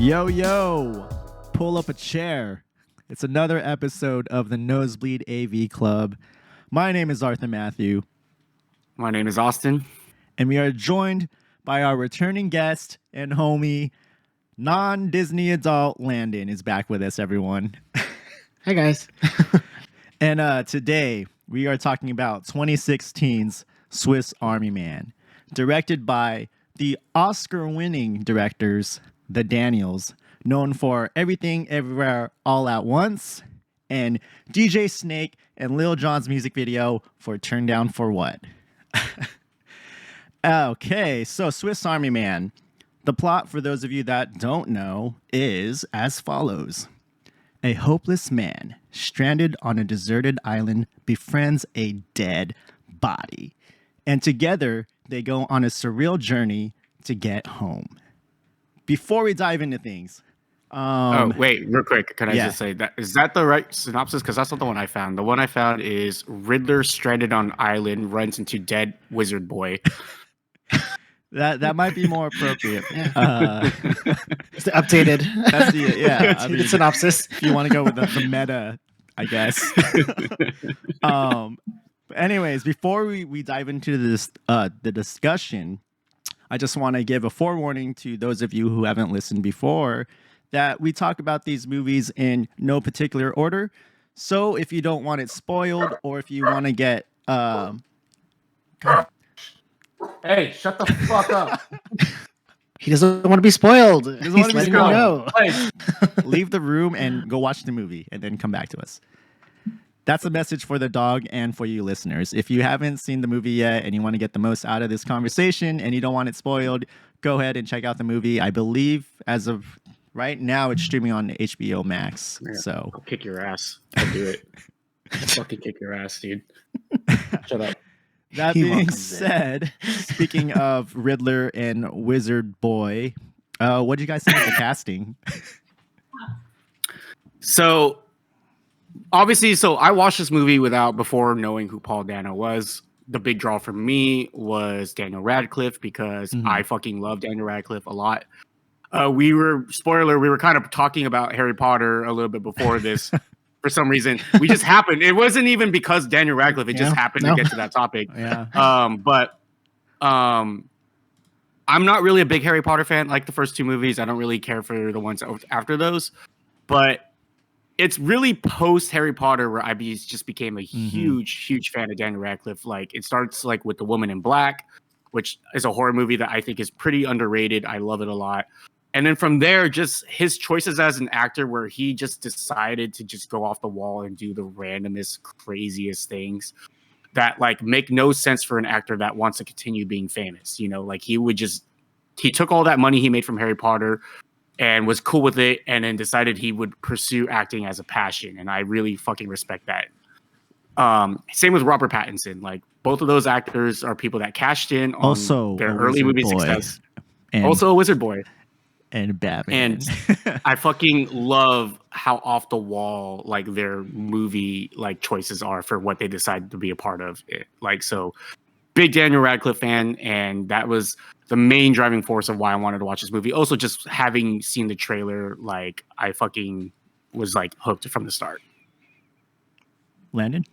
Yo, yo, pull up a chair. It's another episode of the Nosebleed AV Club. My name is Arthur Matthew. My name is Austin. And we are joined by our returning guest and homie, non-Disney adult Landon is back with us, everyone. Hey, guys. And today we are talking about 2016's Swiss Army Man, directed by the Oscar-winning directors, the Daniels, known for Everything Everywhere All at Once, and DJ Snake and Lil Jon's music video for Turn Down for What? Okay, so Swiss Army Man. The plot, for those of you that don't know, is as follows. A hopeless man, stranded on a deserted island, befriends a dead body. And together, they go on a surreal journey to get home. Before we dive into things... wait, real quick. Can I just say, that is that the right synopsis? Because that's not the one I found. The one I found is Riddler stranded on island, runs into dead wizard boy. That might be more appropriate. It's the updated. That's the synopsis. If you want to go with the meta, I guess. But anyways, before we dive into this the discussion, I just want to give a forewarning to those of you who haven't listened before that we talk about these movies in no particular order. So if you don't want it spoiled, or if you want to get Hey, shut the fuck up. He doesn't want to be spoiled. He's letting you know. Leave the room and go watch the movie and then come back to us. That's a message for the dog and for you listeners. If you haven't seen the movie yet and you want to get the most out of this conversation and you don't want it spoiled, go ahead and check out the movie. I believe as of right now, it's streaming on HBO Max. Yeah, so I'll kick your ass. I'll do it. I'll fucking kick your ass, dude. Shut up. That being said, speaking of Riddler and Wizard Boy, what do you guys think of the casting? So, obviously, I watched this movie before knowing who Paul Dano was. The big draw for me was Daniel Radcliffe because I fucking love Daniel Radcliffe a lot. We were kind of talking about Harry Potter a little bit before this. For some reason, we just happened. It wasn't even because Daniel Radcliffe. It just happened to get to that topic. But I'm not really a big Harry Potter fan. Like the first two movies, I don't really care for the ones after those. But it's really post Harry Potter where I just became a huge fan of Daniel Radcliffe. Like it starts like with The Woman in Black, which is a horror movie that I think is pretty underrated. I love it a lot. And then from there, just his choices as an actor where he just decided to just go off the wall and do the randomest, craziest things that like make no sense for an actor that wants to continue being famous. You know, like he took all that money he made from Harry Potter and was cool with it and then decided he would pursue acting as a passion. And I really fucking respect that. Same with Robert Pattinson. Like both of those actors are people that cashed in on their early movie success. Also a wizard boy. And Batman. And I fucking love how off the wall like their movie like choices are for what they decide to be a part of it. Like so big Daniel Radcliffe fan, and that was the main driving force of why I wanted to watch this movie. Also just having seen the trailer, like I fucking was like hooked from the start. Landon?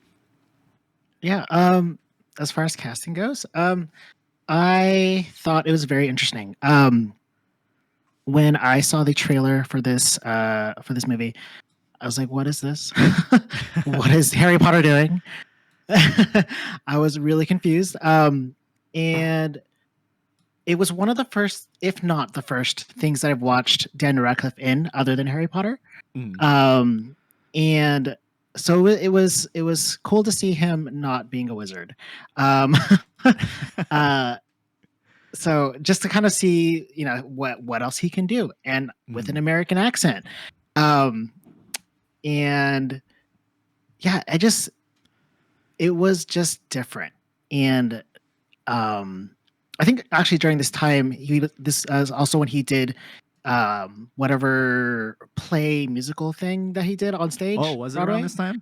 Yeah, as far as casting goes, I thought it was very interesting. When I saw the trailer for this movie, I was like, "What is this? What is Harry Potter doing?" I was really confused, and it was one of the first, if not the first, things that I've watched Daniel Radcliffe in, other than Harry Potter. And so it was cool to see him not being a wizard. So just to kind of see, you know, what else he can do, and with an American accent, and yeah, it was just different. And I think actually during this time, this is also when he did whatever play musical thing that he did on stage. Oh, was it Broadway? around this time?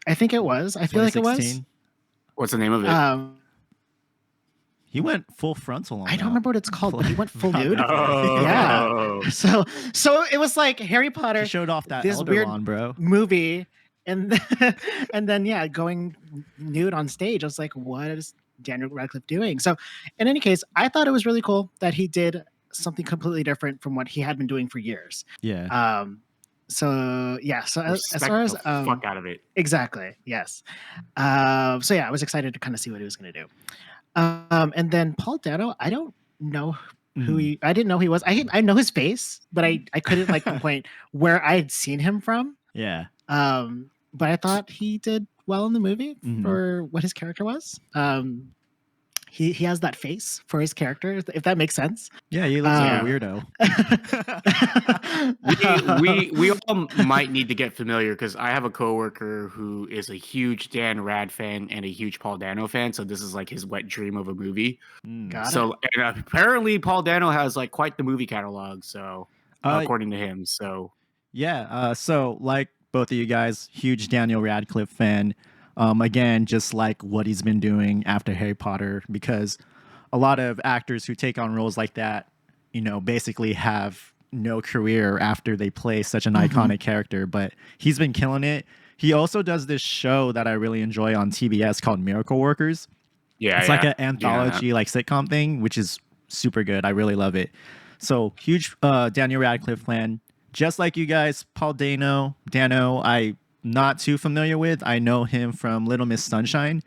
I think it was. I feel like it was. What's the name of it? He went full frontal on I don't that. remember what it's called, but he went full nude. Oh. Yeah. So it was like Harry Potter. He showed off that this weird Elderlon, bro. movie, and then, and then yeah, going nude on stage. I was like, what is Daniel Radcliffe doing? So, in any case, I thought it was really cool that he did something completely different from what he had been doing for years. Yeah. So yeah. So as Respect far as the fuck out of it. exactly, yes. So yeah, I was excited to kind of see what he was going to do. And then Paul Dano, I don't know who he. I didn't know he was. I know his face, but I couldn't like pinpoint where I had seen him from. Yeah. But I thought he did well in the movie Mhm. for what his character was. He has that face for his character, if that makes sense. Yeah, he looks like a weirdo. we all might need to get familiar because I have a coworker who is a huge Dan Rad fan and a huge Paul Dano fan. So this is like his wet dream of a movie. Got it. So and apparently Paul Dano has like quite the movie catalog. So according to him, so yeah. So like both of you guys, huge Daniel Radcliffe fan. Again, just like what he's been doing after Harry Potter, because a lot of actors who take on roles like that, you know, basically have no career after they play such an iconic character. But he's been killing it. He also does this show that I really enjoy on TBS called Miracle Workers. yeah, It's like an anthology, like sitcom thing, which is super good. I really love it. So huge Daniel Radcliffe fan. Just like you guys, Paul Dano, I not too familiar with. I know him from Little Miss Sunshine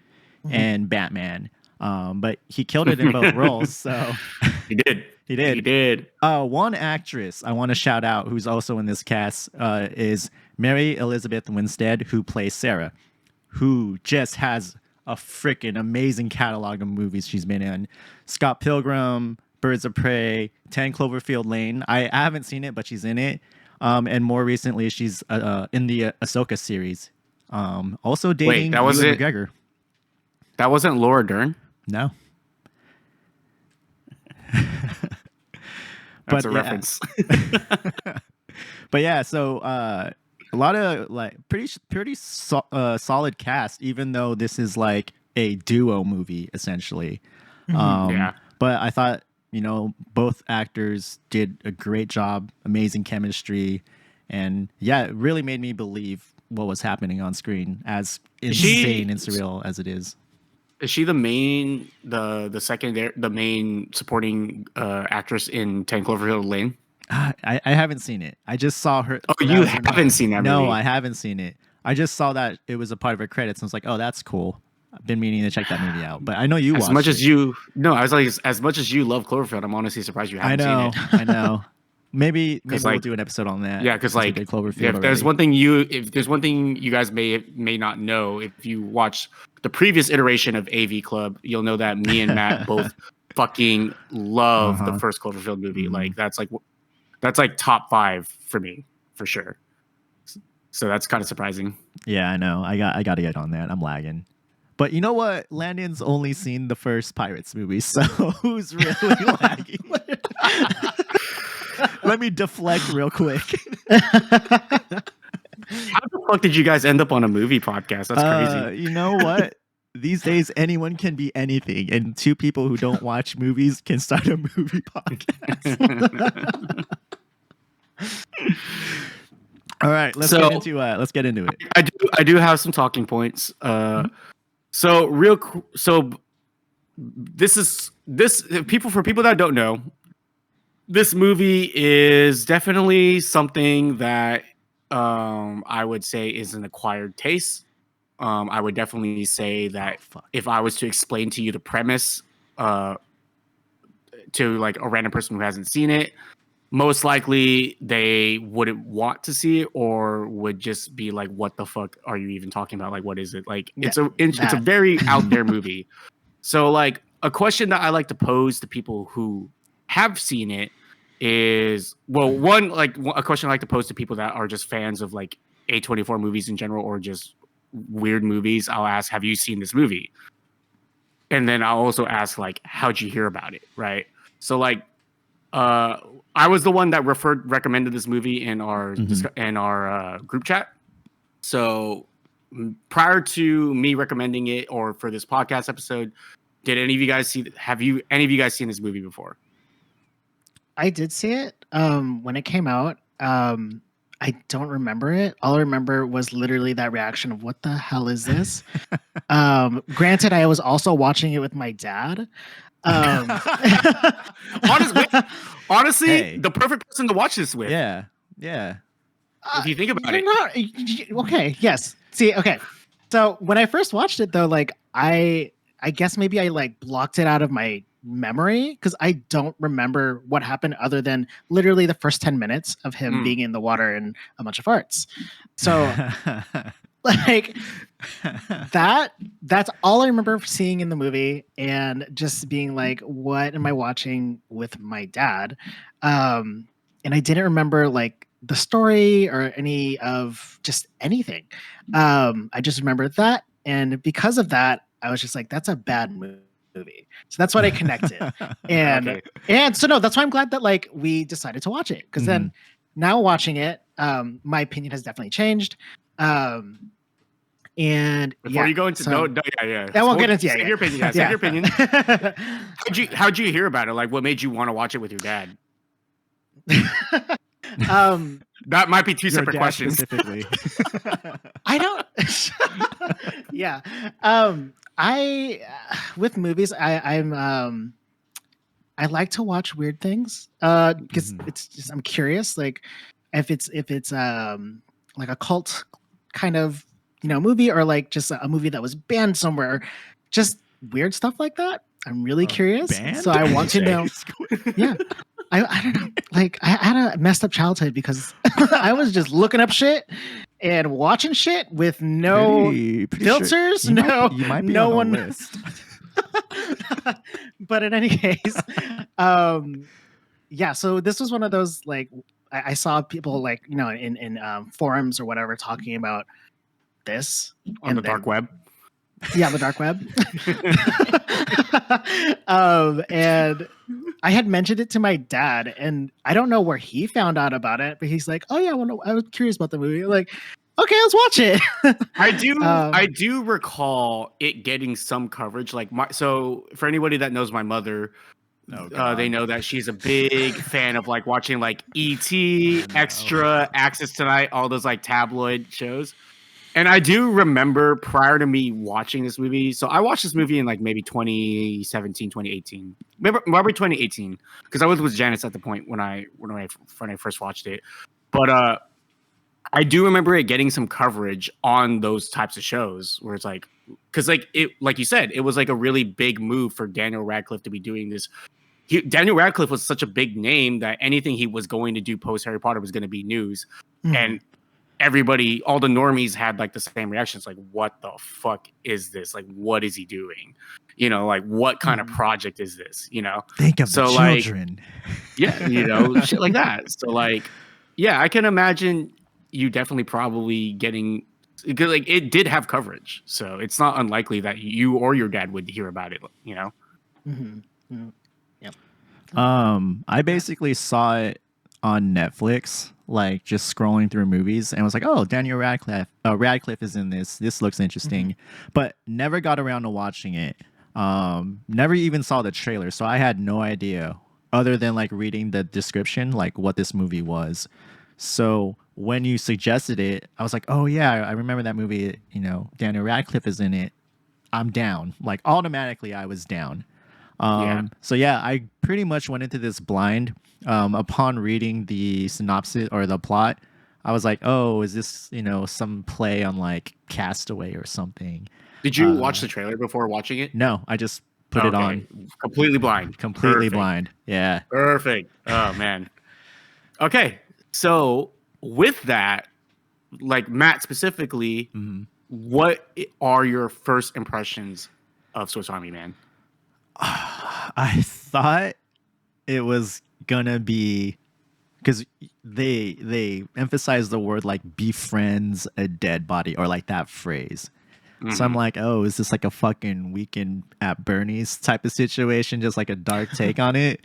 and Batman. But he killed it in both roles. So he did. He did. He did. One actress I want to shout out who's also in this cast is Mary Elizabeth Winstead, who plays Sarah, who just has a freaking amazing catalog of movies she's been in. Scott Pilgrim, Birds of Prey, 10 Cloverfield Lane. I haven't seen it, but she's in it. And more recently, she's in the Ahsoka series. Also dating that was Ewan it? McGregor. That wasn't Laura Dern. No. That's a reference. But yeah, so a lot of like pretty solid cast, even though this is like a duo movie essentially. Yeah. But I thought, you know, both actors did a great job, amazing chemistry, and yeah, it really made me believe what was happening on screen, as insane and surreal as it is. Is she the main, the main supporting actress in 10 Cloverfield Lane? I haven't seen it. I just saw her. Oh, you haven't seen that movie? No, I haven't seen it. I just saw that it was a part of her credits, and I was like, oh, that's cool. I've been meaning to check that movie out, but I know you watched it. I was like, as much as you love Cloverfield, I'm honestly surprised you haven't seen it. I know. Maybe we'll do an episode on that. Yeah, because like Cloverfield if there's one thing you guys may not know, if you watch the previous iteration of AV Club, you'll know that me and Matt both fucking love the first Cloverfield movie. Like that's like top 5 for me for sure. So that's kind of surprising. Yeah, I know. I got to get on that. I'm lagging. But you know what? Landon's only seen the first Pirates movie, so who's really lagging? Let me deflect real quick. How the fuck did you guys end up on a movie podcast? That's crazy. You know what? These days, anyone can be anything, and 2 people who don't watch movies can start a movie podcast. All right, let's get into it. I do have some talking points. So for people that don't know, this movie is definitely something that I would say is an acquired taste. I would definitely say that if I was to explain to you the premise to like a random person who hasn't seen it, most likely they wouldn't want to see it or would just be like, what the fuck are you even talking about? Like, what is it? Like, it's a very out there movie. So like a question that I like to pose to people who have seen it is, well, a question I like to pose to people that are just fans of like A24 movies in general, or just weird movies. I'll ask, have you seen this movie? And then I'll also ask like, how'd you hear about it? Right. So like, I was the one that recommended this movie in our group chat. So prior to me recommending it, or for this podcast episode, Did any of you guys see? Have you any of you guys seen this movie before? I did see it when it came out. I don't remember it. All I remember was literally that reaction of "What the hell is this?" Granted, I was also watching it with my dad. Honestly, Hey. the perfect person to watch this with. Yeah. Yeah. If you think about it. Okay. Yes. See. Okay. So when I first watched it, though, like I guess maybe I like blocked it out of my memory because I don't remember what happened other than literally the first 10 minutes of him being in the water and a bunch of farts. So like that's all I remember seeing in the movie and just being like, what am I watching with my dad? And I didn't remember like the story or any of just anything. I just remember that. And because of that, I was just like, that's a bad movie. So that's what I connected. And Okay. and so no, that's why I'm glad that like we decided to watch it. Because then now watching it, my opinion has definitely changed. And Before you go into I won't get into your opinion. Yeah, say your opinion. How'd you hear about it? Like, what made you want to watch it with your dad? That might be two separate questions. Specifically. I don't. Yeah. I with movies, I like to watch weird things because it's just I'm curious, like if it's like a cult kind of movie or like just a movie that was banned somewhere, just weird stuff like that. I'm really curious, banned? so I want to know. Yeah. I don't know. Like I had a messed up childhood because I was just looking up shit and watching shit with no Pretty filters. Sure you might be no on the one. list. But in any case, yeah. So this was one of those like I saw people like in forums or whatever talking about this On the dark web. Yeah, the dark web. And I had mentioned it to my dad, and I don't know where he found out about it, but he's like, "Oh yeah, I was curious about the movie." I'm like, okay, let's watch it. I do recall it getting some coverage. Like so for anybody that knows my mother, they know that she's a big fan of like watching like E.T., Extra, Access Tonight, all those like tabloid shows. And I do remember prior to me watching this movie, so I watched this movie in like maybe 2017, 2018. Maybe 2018, because I was with Janice at the point when I first watched it. But I do remember it getting some coverage on those types of shows where it's like, because like you said, it was like a really big move for Daniel Radcliffe to be doing this. Daniel Radcliffe was such a big name that anything he was going to do post Harry Potter was going to be news. And everybody, all the normies had like the same reactions. Like, what the fuck is this? Like, what is he doing? Like what kind of project is this? Think of the children. Yeah, shit like that. So like, yeah, I can imagine you definitely probably getting, because like it did have coverage. So it's not unlikely that you or your dad would hear about it, Yep. I basically saw it on Netflix, like just scrolling through movies, and was like, "Oh, Daniel Radcliffe is in this. This looks interesting," but never got around to watching it. Never even saw the trailer, so I had no idea, other than like reading the description, like what this movie was. So when you suggested it, I was like, "Oh yeah, I remember that movie. Daniel Radcliffe is in it. I'm down." Like automatically, I was down. So yeah, I pretty much went into this blind. Upon reading the synopsis or the plot, I was like, "Oh, is this some play on like Castaway or something?" Did you watch the trailer before watching it? No, I just put it on. Completely blind. Completely blind. Yeah. Perfect. Oh man. Okay, so with that, like Matt specifically, what are your first impressions of Swiss Army Man? I thought it was gonna be, because they emphasize the word like befriends a dead body, or like that phrase. So I'm like, oh, is this like a fucking Weekend at Bernie's type of situation, just like a dark take on it?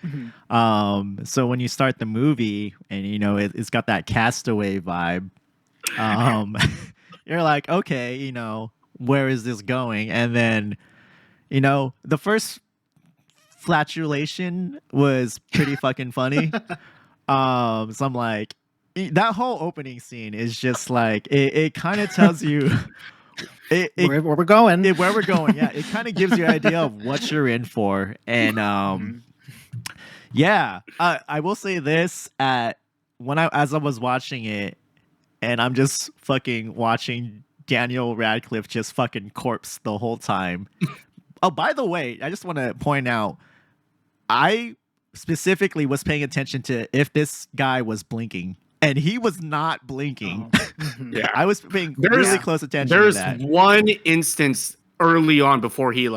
So when you start the movie and it's got that Castaway vibe, you're like, okay, where is this going? And then The first flatulation was pretty fucking funny. So I'm like, that whole opening scene is just like it kind of tells you where we're going. where we're going. Yeah, it kind of gives you an idea of what you're in for. And yeah, I will say this as I was watching it, and I'm just fucking watching Daniel Radcliffe just fucking corpse the whole time. Oh, by the way, I just want to point out, I specifically was paying attention to if this guy was blinking, and he was not blinking. Yeah, I was paying really close attention to that. There's one instance early on before he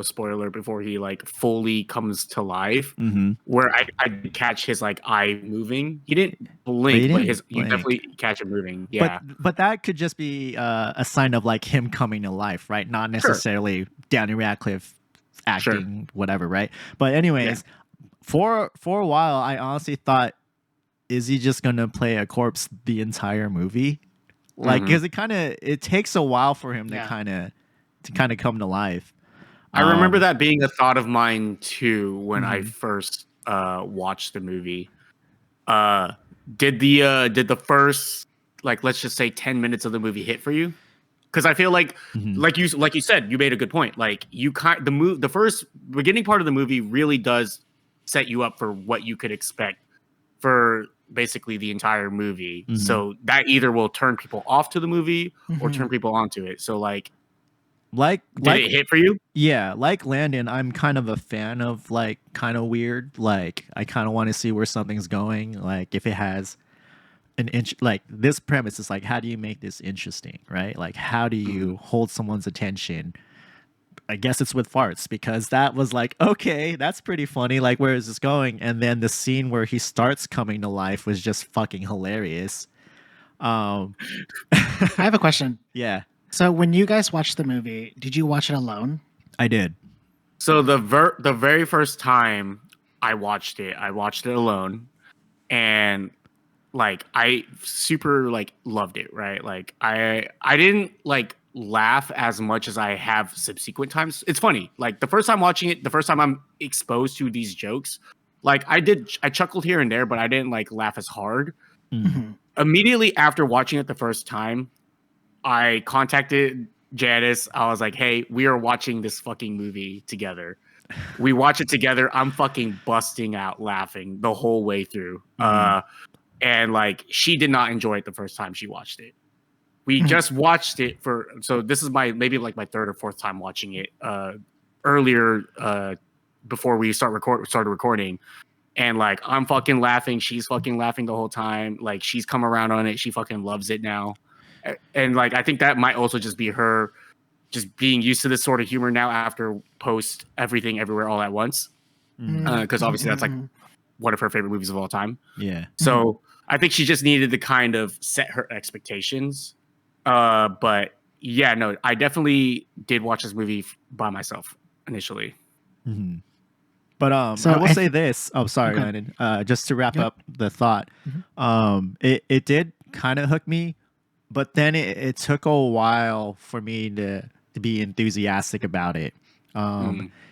spoiler, before he fully comes to life, where I catch his eye moving. He didn't blink, but you definitely catch it moving. Yeah, but that could just be a sign of him coming to life, right? Not necessarily Daniel Radcliffe acting, whatever, right? But anyways, for a while, I honestly thought, is he just gonna play a corpse the entire movie? Because it takes a while for him to kind of come to life. I remember that being a thought of mine too when I first watched the movie. Did the first let's just say 10 minutes of the movie hit for you? Because I feel like you said, you made a good point. The first beginning part of the movie really does set you up for what you could expect for basically the entire movie. So that either will turn people off to the movie or turn people onto it. So did it hit for you? Yeah, like Landon, I'm kind of a fan of kind of weird. I kind of want to see where something's going. If it has an inch, this premise is how do you make this interesting, right? How do you hold someone's attention? I guess it's with farts, because that was okay, that's pretty funny. Where is this going? And then the scene where he starts coming to life was just fucking hilarious. I have a question. Yeah. So when you guys watched the movie, did you watch it alone? I did. So the very first time I watched it alone, and I super loved it, right? I didn't laugh as much as I have subsequent times. It's funny. The first time watching it, the first time I'm exposed to these jokes, I chuckled here and there, but I didn't laugh as hard. Immediately after watching it the first time, I contacted Janice. I was like, hey, we are watching this fucking movie together. We watch it together. I'm fucking busting out laughing the whole way through. And she did not enjoy it the first time she watched it. We just watched it so this is maybe my third or fourth time watching it earlier before we started recording. And I'm fucking laughing. She's fucking laughing the whole time. She's come around on it. She fucking loves it now. And I think that might also just be her just being used to this sort of humor now after post Everything Everywhere All at Once. Because obviously that's one of her favorite movies of all time. Yeah. So I think she just needed to kind of set her expectations. But yeah, no, I definitely did watch this movie by myself initially. But so I will say this. Oh, sorry, Landon. Just to wrap up the thought, it did kind of hook me, but then it took a while for me to be enthusiastic about it.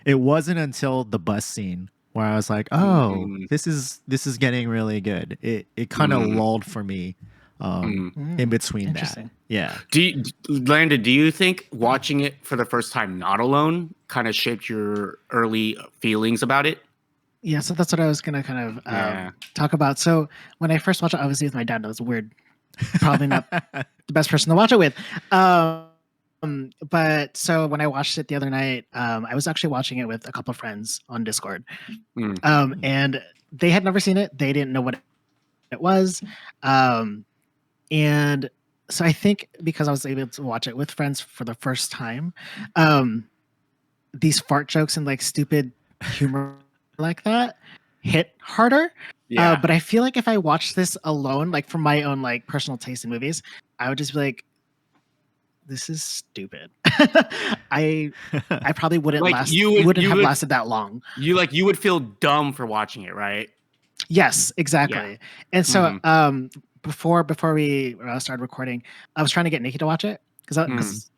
It wasn't until the bus scene where I was like, oh, this is getting really good. It kind of lulled for me in between that. Yeah. Landon, do you think watching it for the first time not alone kind of shaped your early feelings about it? Yeah, so that's what I was gonna kind of talk about. So when I first watched it, obviously with my dad, that was weird. Probably not the best person to watch it with. But so when I watched it the other night, I was actually watching it with a couple of friends on Discord. And they had never seen it. They didn't know what it was. And so I think because I was able to watch it with friends for the first time, these fart jokes and stupid humor like that hit harder. But I feel like if I watched this alone, from my own personal taste in movies, I would just be like, this is stupid. I probably wouldn't last. Wouldn't have lasted that long. You would feel dumb for watching it, right? Yes, exactly. Yeah. And so before we started recording, I was trying to get Nikki to watch it because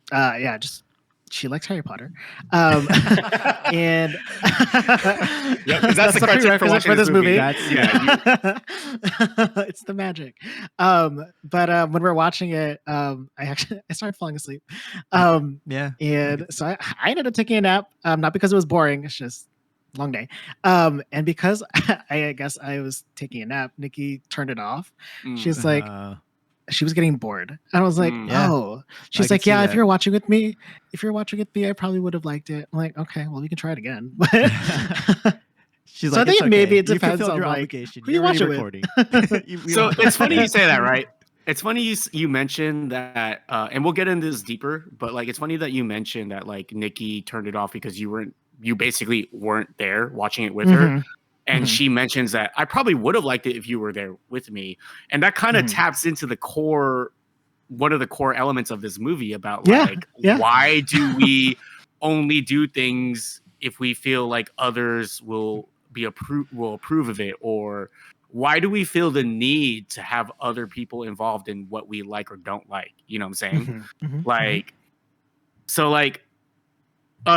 just she likes Harry Potter, and Yep, 'cause that's the a criteria for prerequisite watching for this this movie. movie. That's It's the magic. But when we're watching it, I started falling asleep. yeah. And so I ended up taking a nap. Not because it was boring. It's just long day. And because I guess I was taking a nap, Nikki turned it off. She's like, she was getting bored. And I was like, Yeah. oh. I She's could like, see yeah, if that. you're watching with me, I probably would have liked it. I'm like, okay, well, we can try it again. She's So like, I think it's maybe okay. it You depends fulfilled on your like obligation. who you You're watch already it recording. with. We So don't have it's to funny say you say that, right? It's funny you mentioned that, and we'll get into this deeper. But like, it's funny that you mentioned that like Nikki turned it off because you basically weren't there watching it with her. Mhm. And Mhm. she mentions that I probably would have liked it if you were there with me. And that kind of Mhm. taps into one of the core elements of this movie about Yeah, like, yeah. why do we only do things if we feel like others will approve of it? Or why do we feel the need to have other people involved in what we like or don't like? You know what I'm saying? Mhm. Mhm. Like, so like,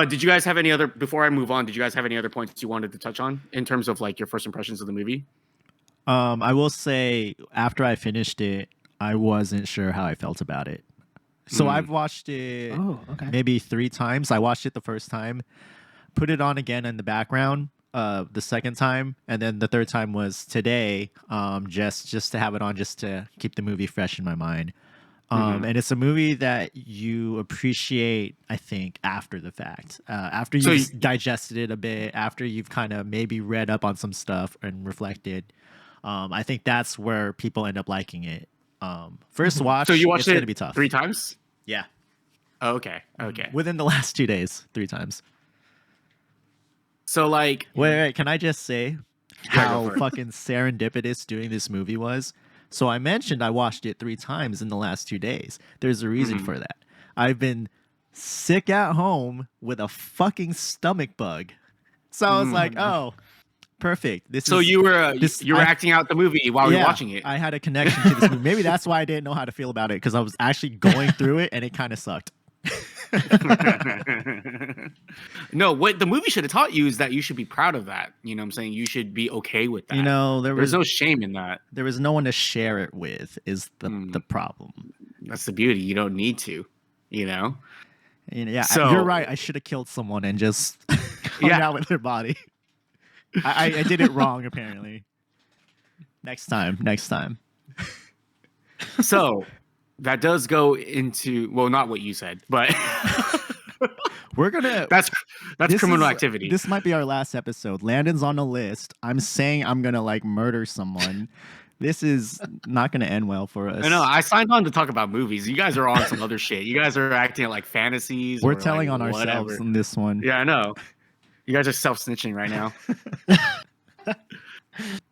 did you guys have any other, before I move on, did you guys have any other points you wanted to touch on in terms of like your first impressions of the movie? I will say after I finished it, I wasn't sure how I felt about it. So I've watched it Oh, okay. maybe 3 times. I watched it the first time, put it on again in the background the second time, and then the third time was today, just to have it on, just to keep the movie fresh in my mind. And it's a movie that you appreciate, I think, after the fact, after So you've digested it a bit, after you've kind of maybe read up on some stuff and reflected. I think that's where people end up liking it. First watch, So you watched it's going it to be tough. 3 times? Yeah. Oh, okay. Okay. Within the last 2 days, 3 times. So like, Wait, can I just say Yeah, go how for it. fucking serendipitous doing this movie was? So I mentioned I watched it 3 times in the last 2 days. There's a reason for that. I've been sick at home with a fucking stomach bug. So I was like, oh, perfect. So you were I- acting out the movie while you were watching it. I had a connection to this movie. Maybe that's why I didn't know how to feel about it, because I was actually going through it and it kind of sucked. No, what the movie should have taught you is that you should be proud of that. You know what I'm saying? You should be okay with that. You know, There's no shame in that. there was no one to share it with is the problem. That's the beauty. You don't need to, you know? And yeah, So- you're right. I should have killed someone and just hung Yeah. out with their body. I did it wrong, apparently. Next time. So that does go into, well, not what you said, but We're gonna. that's this criminal is- activity. This might be our last episode. Landon's on the list. I'm saying I'm gonna like murder someone. This is not gonna end well for us. I know. I signed on to talk about movies. You guys are on some other shit. You guys are acting like fantasies. We're or, telling like, on ourselves whatever. in this one. Yeah, I know. You guys are self-snitching right now.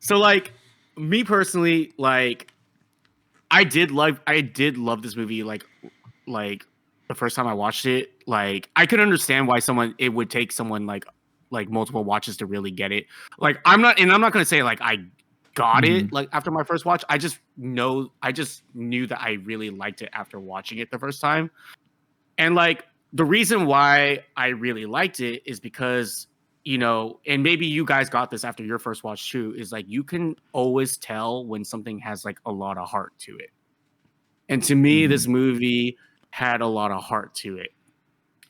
So, like, me personally, like, I did love this movie. Like the first time I watched it, like, I could understand why it would take someone like multiple watches to really get it. Like, I'm not gonna say like I got it like after my first watch. I just knew that I really liked it after watching it the first time. And like the reason why I really liked it is because, you know, and maybe you guys got this after your first watch too, is like you can always tell when something has like a lot of heart to it. And to me, this movie had a lot of heart to it.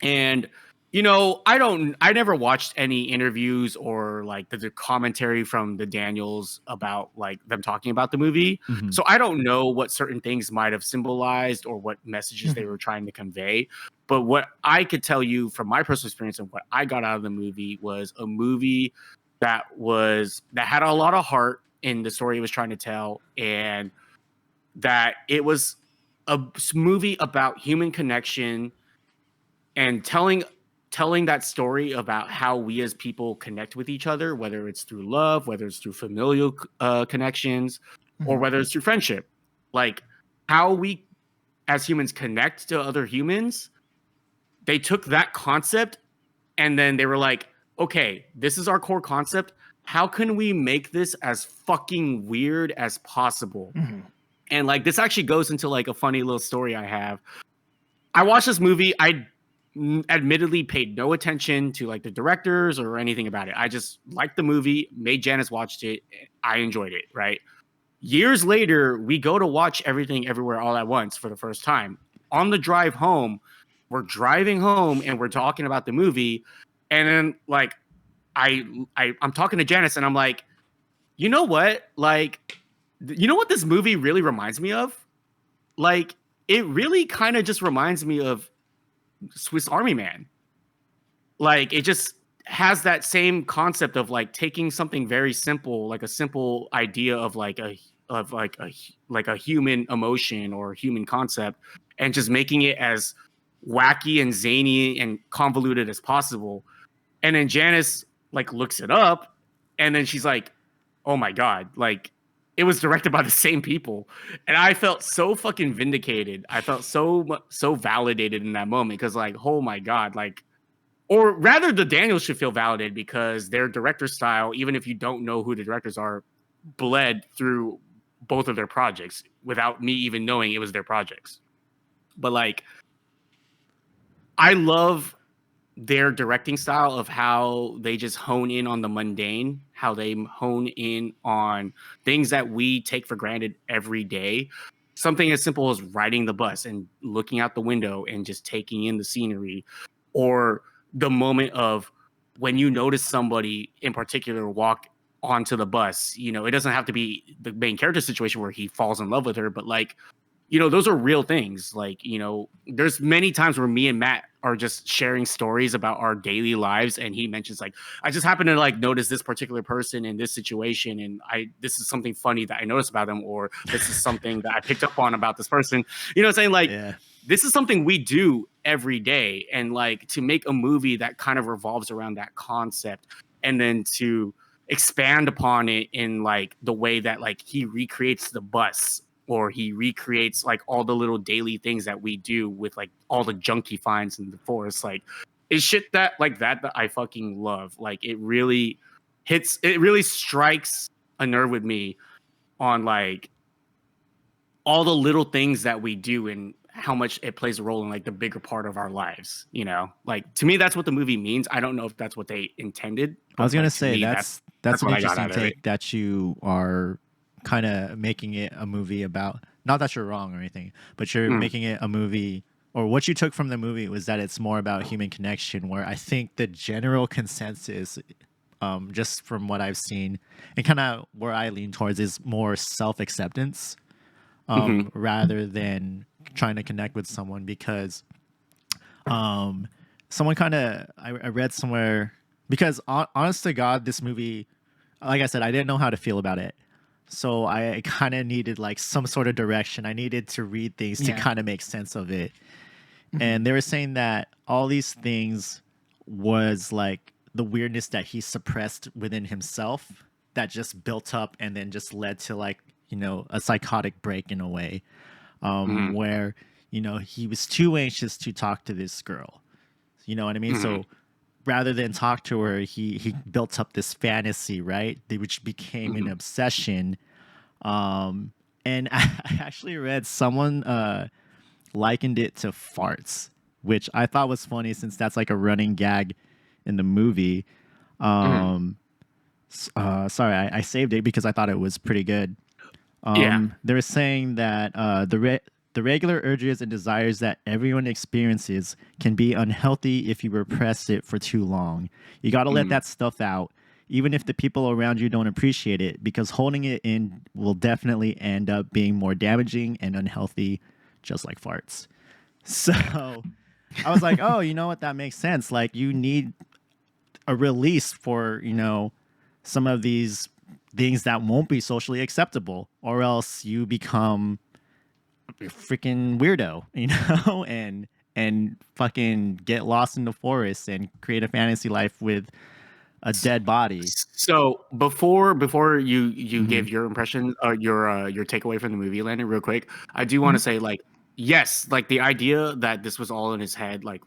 And, you know, I never watched any interviews or like the commentary from the Daniels about like them talking about the movie. So I don't know what certain things might have symbolized or what messages they were trying to convey. But what I could tell you from my personal experience and what I got out of the movie was a movie that had a lot of heart in the story it was trying to tell, and that it was a movie about human connection and telling that story about how we as people connect with each other, whether it's through love, whether it's through familial connections, or whether it's through friendship. Like how we as humans connect to other humans. They took that concept and then they were like, okay, this is our core concept. How can we make this as fucking weird as possible? And like this actually goes into like a funny little story I have. I watched this movie. I admittedly paid no attention to like the directors or anything about it. I just liked the movie, made Janice watched it. I enjoyed it, right? Years later, we go to watch Everything Everywhere All at Once for the first time. On the drive home, we're driving home and we're talking about the movie. And then like I'm talking to Janice and I'm like, you know what? Like, you know what this movie really reminds me of? Like, it really kind of just reminds me of Swiss Army Man. Like, it just has that same concept of like taking something very simple, like a simple idea of like a human emotion or human concept, and just making it as wacky and zany and convoluted as possible. And then Janice like looks it up, and then she's like, "Oh my god!" Like it was directed by the same people, and I felt so fucking vindicated. I felt so validated in that moment because like, oh my god, like, or rather, the Daniels should feel validated because their director style, even if you don't know who the directors are, bled through both of their projects without me even knowing it was their projects. But like, I love their directing style of how they just hone in on the mundane, how they hone in on things that we take for granted every day. Something as simple as riding the bus and looking out the window and just taking in the scenery, or the moment of when you notice somebody in particular walk onto the bus. You know, it doesn't have to be the main character situation where he falls in love with her, but like, you know, those are real things. Like, you know, there's many times where me and Matt are just sharing stories about our daily lives, and he mentions like, I just happen to like notice this particular person in this situation, and this is something funny that I noticed about them, or this is something that I picked up on about this person. You know what I'm saying? Like, Yeah. this is something we do every day, and like to make a movie that kind of revolves around that concept, and then to expand upon it in like the way that like he recreates the bus, or he recreates like all the little daily things that we do with like all the junk he finds in the forest. Like, it's shit that like that I fucking love. Like, it really strikes a nerve with me on like all the little things that we do and how much it plays a role in like the bigger part of our lives. You know, like to me, that's what the movie means. I don't know if that's what they intended. I was But, gonna like, to say me, that's an what I got interesting out of it. take that you are kind of making it a movie about. Not that you're wrong or anything, but you're making it a movie. Or what you took from the movie was that it's more about human connection. Where I think the general consensus, just from what I've seen, and kind of where I lean towards, is more self acceptance, rather than trying to connect with someone. Because someone kind of I read somewhere, because honest to God, this movie, like I said, I didn't know how to feel about it, so I kind of needed like some sort of direction. I needed to read things to Yeah. kind of make sense of it. And they were saying that all these things was like the weirdness that he suppressed within himself that just built up and then just led to like, you know, a psychotic break in a way, where, you know, he was too anxious to talk to this girl. You know what I mean? So rather than talk to her, he built up this fantasy, right? Which became an obsession. And I actually read someone likened it to farts, which I thought was funny since that's like a running gag in the movie. Sorry, I saved it because I thought it was pretty good. Yeah. They were saying that the regular urges and desires that everyone experiences can be unhealthy if you repress it for too long. You got to let that stuff out, even if the people around you don't appreciate it, because holding it in will definitely end up being more damaging and unhealthy, just like farts. So I was like, oh, you know what? That makes sense. Like, you need a release for, you know, some of these things that won't be socially acceptable, or else you become a freaking weirdo, you know, and fucking get lost in the forest and create a fantasy life with a dead body. So before you give your impression, your takeaway from the movie, Landon, real quick, I do want to say like, yes, like the idea that this was all in his head, like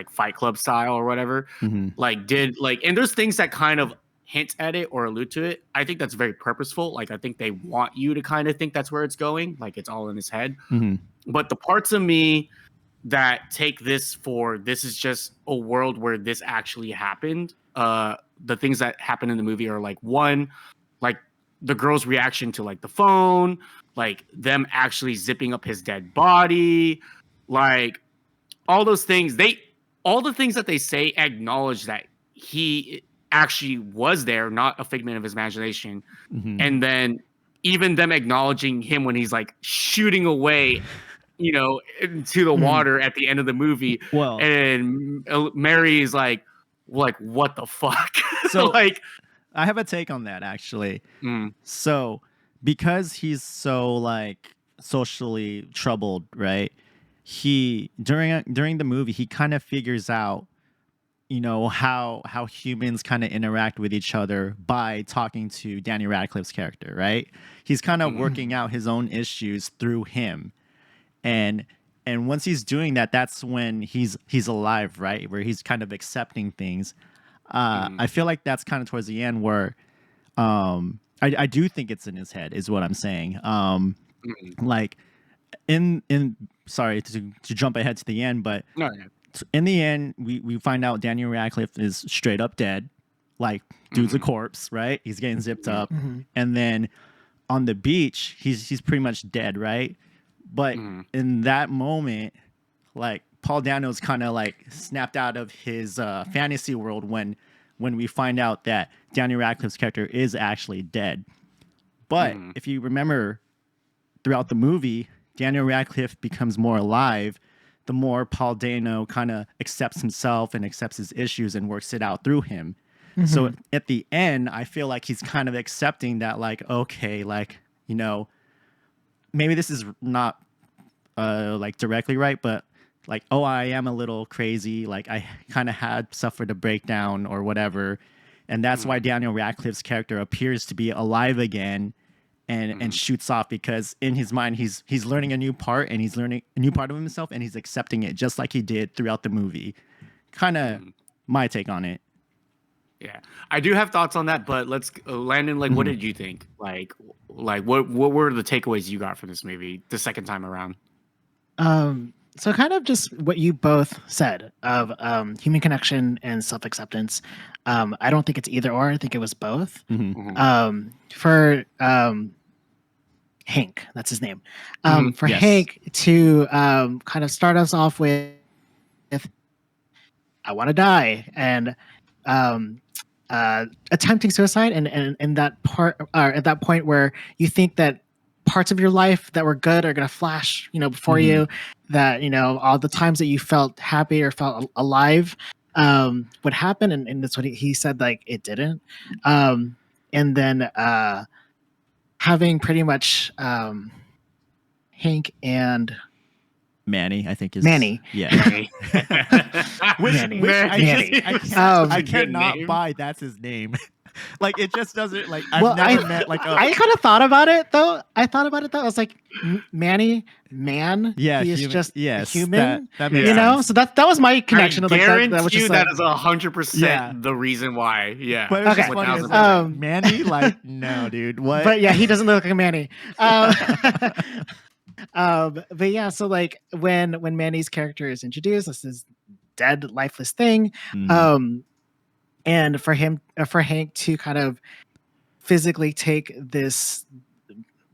Fight Club style or whatever, like did like, and there's things that kind of hint at it or allude to it. I think that's very purposeful. Like, I think they want you to kind of think that's where it's going, like it's all in his head. But the parts of me that take this is just a world where this actually happened. The things that happen in the movie are like one, like the girl's reaction to like the phone, like them actually zipping up his dead body, like all those things. All the things that they say acknowledge that he actually was there, not a figment of his imagination. Mhm. And then even them acknowledging him when he's like shooting away, into the water at the end of the movie, Well, and Mary is like what the fuck? So- like, I have a take on that actually. mm, So, because he's so like socially troubled, right? He during the movie, he kind of figures out, how humans kind of interact with each other by talking to Danny Radcliffe's character, right? He's kind of working out his own issues through him. And once he's doing that, that's when he's alive, right? Where he's kind of accepting things. I feel like that's kind of towards the end where I do think it's in his head, is what I'm saying. Like in sorry to jump ahead to the end, but no, yeah. in the end, we find out Daniel Radcliffe is straight up dead. Like, dude's a corpse, right? He's getting zipped up. And then on the beach, he's pretty much dead, right? But in that moment, like, Paul Dano's kind of like snapped out of his fantasy world when we find out that Daniel Radcliffe's character is actually dead. But if you remember throughout the movie, Daniel Radcliffe becomes more alive the more Paul Dano kind of accepts himself and accepts his issues and works it out through him. So at the end, I feel like he's kind of accepting that, like, okay, like, maybe this is not like directly right, but like, oh, I am a little crazy. Like, I kind of had suffered a breakdown or whatever. And that's why Daniel Radcliffe's character appears to be alive again and shoots off, because in his mind he's learning a new part, and he's learning a new part of himself, and he's accepting it just like he did throughout the movie. Kind of my take on it. Yeah, I do have thoughts on that, but let's Landon. Like, what did you think? Like what were the takeaways you got from this movie the second time around? So kind of just what you both said of human connection and self-acceptance. I don't think it's either or. I think it was both. For Hank, that's his name. For Yes. Hank to kind of start us off with I want to die, and attempting suicide, and that part at that point where you think that parts of your life that were good are going to flash before you, that all the times that you felt happy or felt alive would happen, and that's what he said, like, it didn't. And then having pretty much Hank and Manny, I think is Manny. Yeah. Manny. I cannot buy that's his name. Like, it just doesn't, like, I've never met like I kind of thought about it though. I was like, Manny, man. Yeah, he is human, just yes, human. that makes sense. So that was my connection. I Of like guarantee that was you just that like, is 100% the reason why. Yeah, But it was Okay. just funny, 1000%. Manny, like, no, dude, what? but yeah, he doesn't look like a Manny. But yeah, so like when Manny's character is introduced, this is dead, lifeless thing. And for Hank to kind of physically take this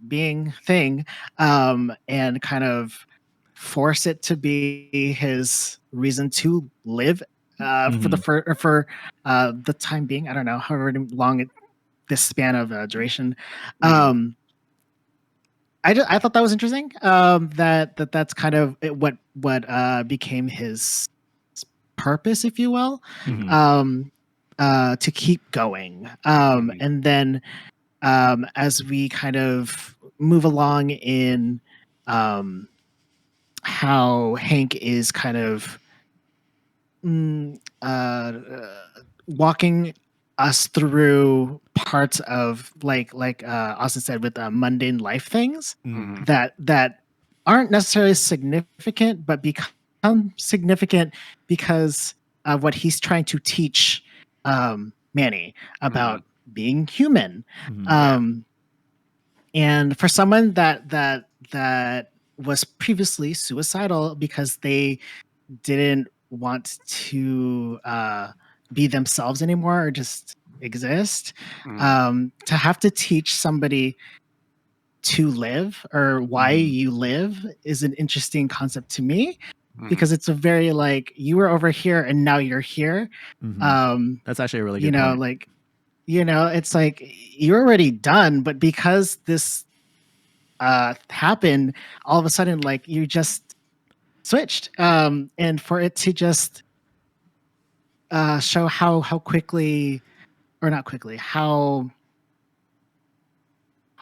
being thing and kind of force it to be his reason to live for the time being. I don't know, however long this span of duration. I thought that was interesting. That's kind of what became his purpose, if you will, to keep going. And then as we kind of move along in how Hank is kind of walking us through parts of like Austin said, with mundane life things that aren't necessarily significant, but become significant because of what he's trying to teach Manny about being human. And for someone that was previously suicidal because they didn't want to be themselves anymore or just exist. To have to teach somebody to live or why you live is an interesting concept to me because it's a very like you were over here and now you're here. That's actually a really good point. Like it's like you're already done, but because this happened, all of a sudden like you just switched. And for it to just show how quickly or not quickly how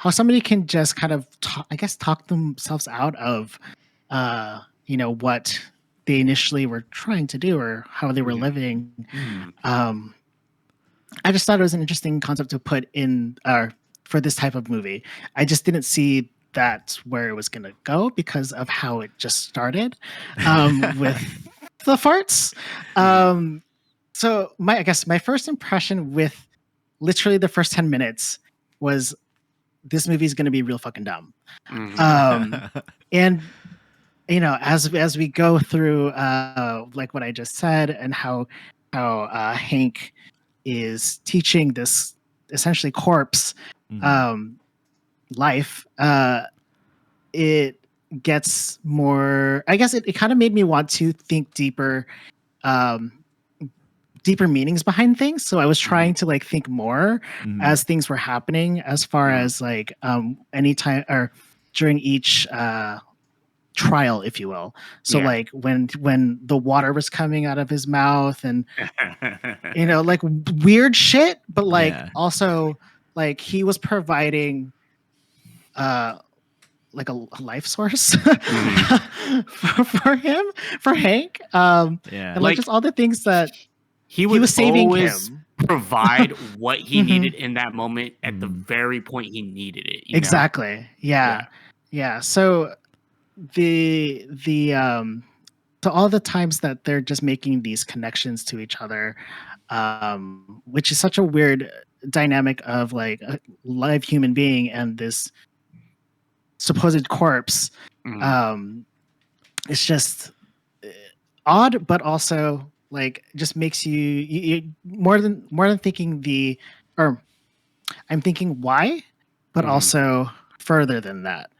somebody can just kind of talk themselves out of what they initially were trying to do or how they were living. I just thought it was an interesting concept to put in for this type of movie. I just didn't see that's where it was going to go because of how it just started with the farts. So I guess my first impression with literally the first 10 minutes was this movie is going to be real fucking dumb. And as we go through like what I just said and how Hank is teaching this essentially corpse life, it gets more, I guess it kind of made me want to think deeper meanings behind things. So I was trying to like think more as things were happening, as far as like anytime or during each trial, if you will. So like when the water was coming out of his mouth and like weird shit, but like also like he was providing like a life source for Hank. And like just all the things that he was saving always him. Provide what he needed in that moment at the very point he needed it. Exactly. Yeah. So the so all the times that they're just making these connections to each other, which is such a weird dynamic of like a live human being and this supposed corpse. It's just odd, but also like just makes you more than thinking I'm thinking why, but also further than that.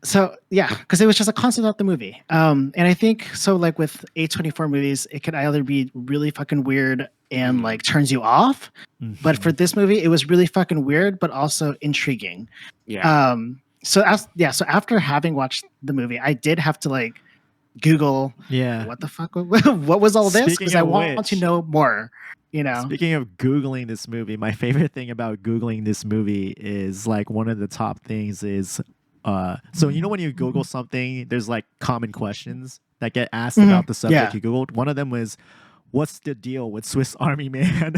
So yeah, because it was just a concept of the movie. And I think so like with A24 movies, it could either be really fucking weird and like turns you off. But for this movie, it was really fucking weird, but also intriguing. So after having watched the movie, I did have to like Google what the fuck what was all this? Because I want to know more. Speaking of Googling this movie, my favorite thing about Googling this movie is like one of the top things is so when you Google something, there's like common questions that get asked about the subject you Googled. One of them was, what's the deal with Swiss Army Man?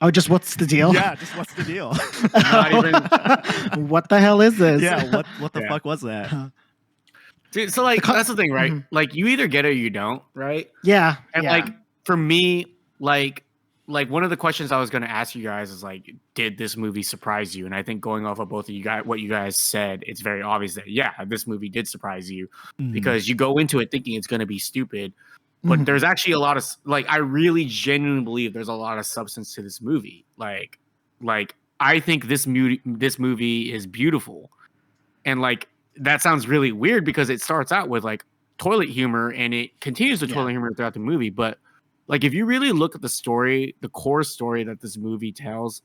Oh, just what's the deal? Yeah, just what's the deal? Not even. What the hell is this? Yeah, what the fuck was that? Dude, so like that's the thing, right? Like you either get it or you don't, right? Yeah. And like for me, like one of the questions I was going to ask you guys is like, did this movie surprise you? And I think going off of both of you guys, what you guys said, it's very obvious that this movie did surprise you because you go into it thinking it's going to be stupid, but there's actually a lot of like, I really genuinely believe there's a lot of substance to this movie. Like I think this movie is beautiful, and like that sounds really weird because it starts out with like toilet humor and it continues with toilet humor throughout the movie, but like, if you really look at the story, the core story that this movie tells,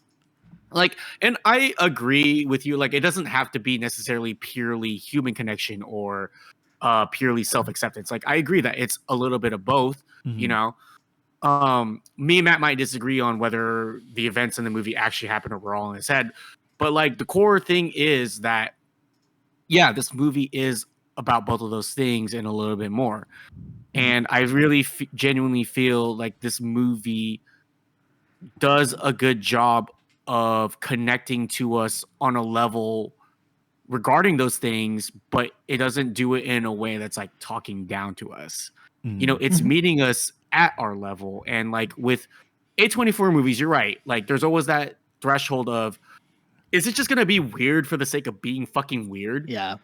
like, and I agree with you, like, it doesn't have to be necessarily purely human connection or purely self-acceptance. Like, I agree that it's a little bit of both, Me and Matt might disagree on whether the events in the movie actually happened or were all in his head. But, like, the core thing is that, this movie is about both of those things and a little bit more. And I really genuinely feel like this movie does a good job of connecting to us on a level regarding those things, but it doesn't do it in a way that's like talking down to us. It's meeting us at our level. And like with A24 movies, you're right. Like there's always that threshold of, is it just gonna be weird for the sake of being fucking weird? Yeah.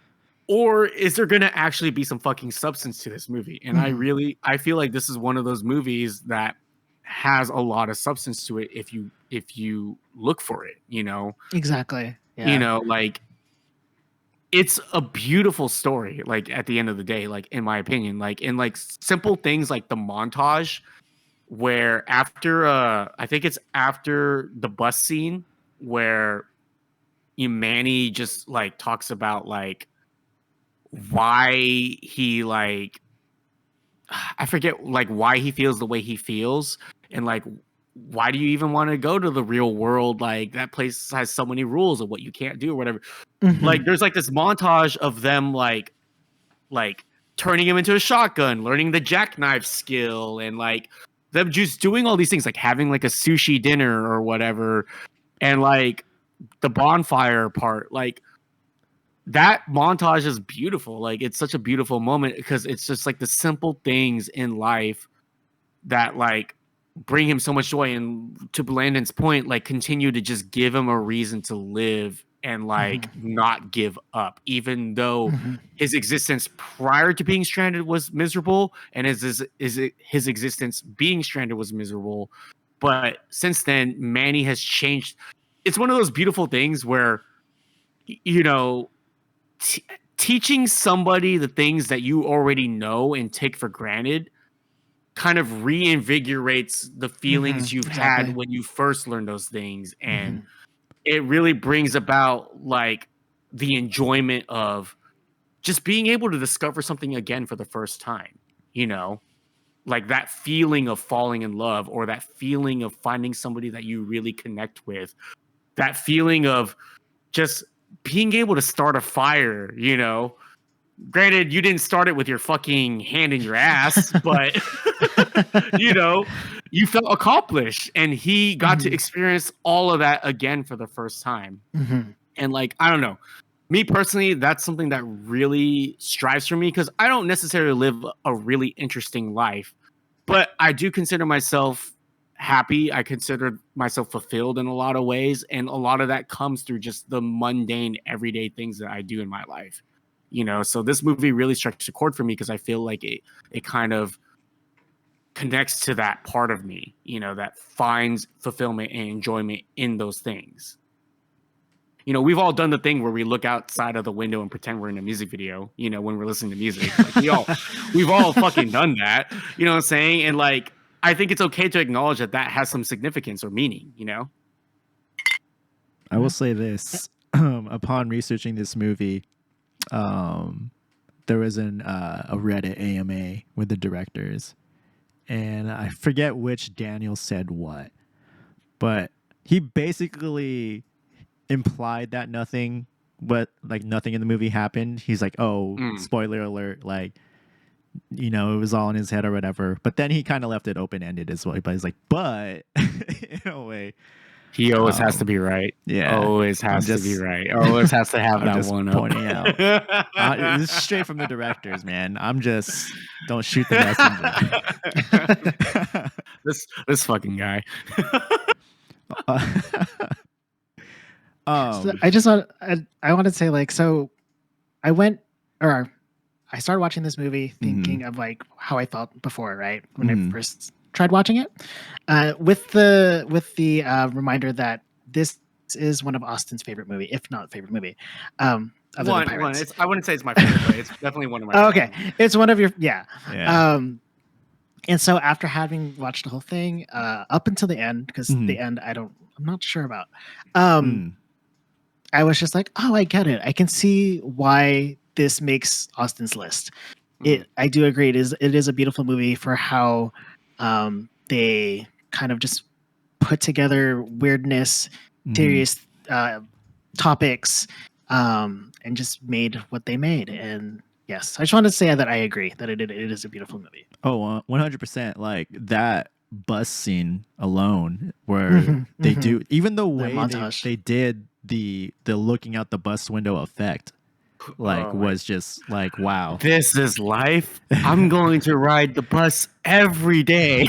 Or is there gonna actually be some fucking substance to this movie? And I feel like this is one of those movies that has a lot of substance to it if you look for it, you know. Exactly. Yeah. You know, like it's a beautiful story, like at the end of the day, like in my opinion, like in like simple things like the montage where after I think it's after the bus scene where Manny just like talks about like why he like I forget like why he feels the way he feels and like why do you even want to go to the real world? Like that place has so many rules of what you can't do or whatever. Like there's like this montage of them like turning him into a shotgun, learning the jackknife skill, and like them just doing all these things, like having like a sushi dinner or whatever, and like the bonfire part, like that montage is beautiful. Like it's such a beautiful moment because it's just like the simple things in life that like bring him so much joy. And to Blandon's point, like continue to just give him a reason to live and like not give up, even though his existence prior to being stranded was miserable, and his existence being stranded was miserable. But since then, Manny has changed. It's one of those beautiful things where, you know, teaching somebody the things that you already know and take for granted kind of reinvigorates the feelings you've had when you first learned those things. And it really brings about like the enjoyment of just being able to discover something again for the first time, you know, like that feeling of falling in love or that feeling of finding somebody that you really connect with, that feeling of just being able to start a fire, you know. Granted, you didn't start it with your fucking hand in your ass, but you know, you felt accomplished, and he got to experience all of that again for the first time. And like, I don't know, me personally, that's something that really strives for me because I don't necessarily live a really interesting life, but I do consider myself happy. I consider myself fulfilled in a lot of ways, and a lot of that comes through just the mundane, everyday things that I do in my life. You know, so this movie really strikes a chord for me because I feel like it kind of connects to that part of me, you know, that finds fulfillment and enjoyment in those things. You know, we've all done the thing where we look outside of the window and pretend we're in a music video, you know, when we're listening to music. Like we've all fucking done that, you know what I'm saying? And like, I think it's okay to acknowledge that that has some significance or meaning, you know? I will say this, upon researching this movie, there was a Reddit AMA with the directors, and I forget which Daniel said what, but he basically implied that nothing in the movie happened. He's like, oh, spoiler alert, like, you know, it was all in his head or whatever. But then he kind of left it open-ended as well. But he's like, but in a way, he always has to be right. Yeah, always has to be right. Always has to have I'm that just one pointing up. out. This is straight from the directors, man. I'm just don't shoot the messenger. this fucking guy. So I want to say like, so I started watching this movie thinking of like how I felt before, right? When I first tried watching it, with the reminder that this is one of Austin's favorite movie, if not favorite movie. Other than Pirates. I wouldn't say it's my favorite, but it's definitely one of my okay. It's one of your and so after having watched the whole thing, up until the end, because the end I'm not sure about. I was just like, oh, I get it. I can see why this makes Austin's list. I do agree. It is a beautiful movie for how they kind of just put together weirdness, serious topics, and just made what they made. And yes, I just wanted to say that I agree that it is a beautiful movie. Oh, 100%. Like that bus scene alone where they do, even the way they did the looking out the bus window effect, like Oh my, was just like wow. this is life. I'm going to ride the bus every day.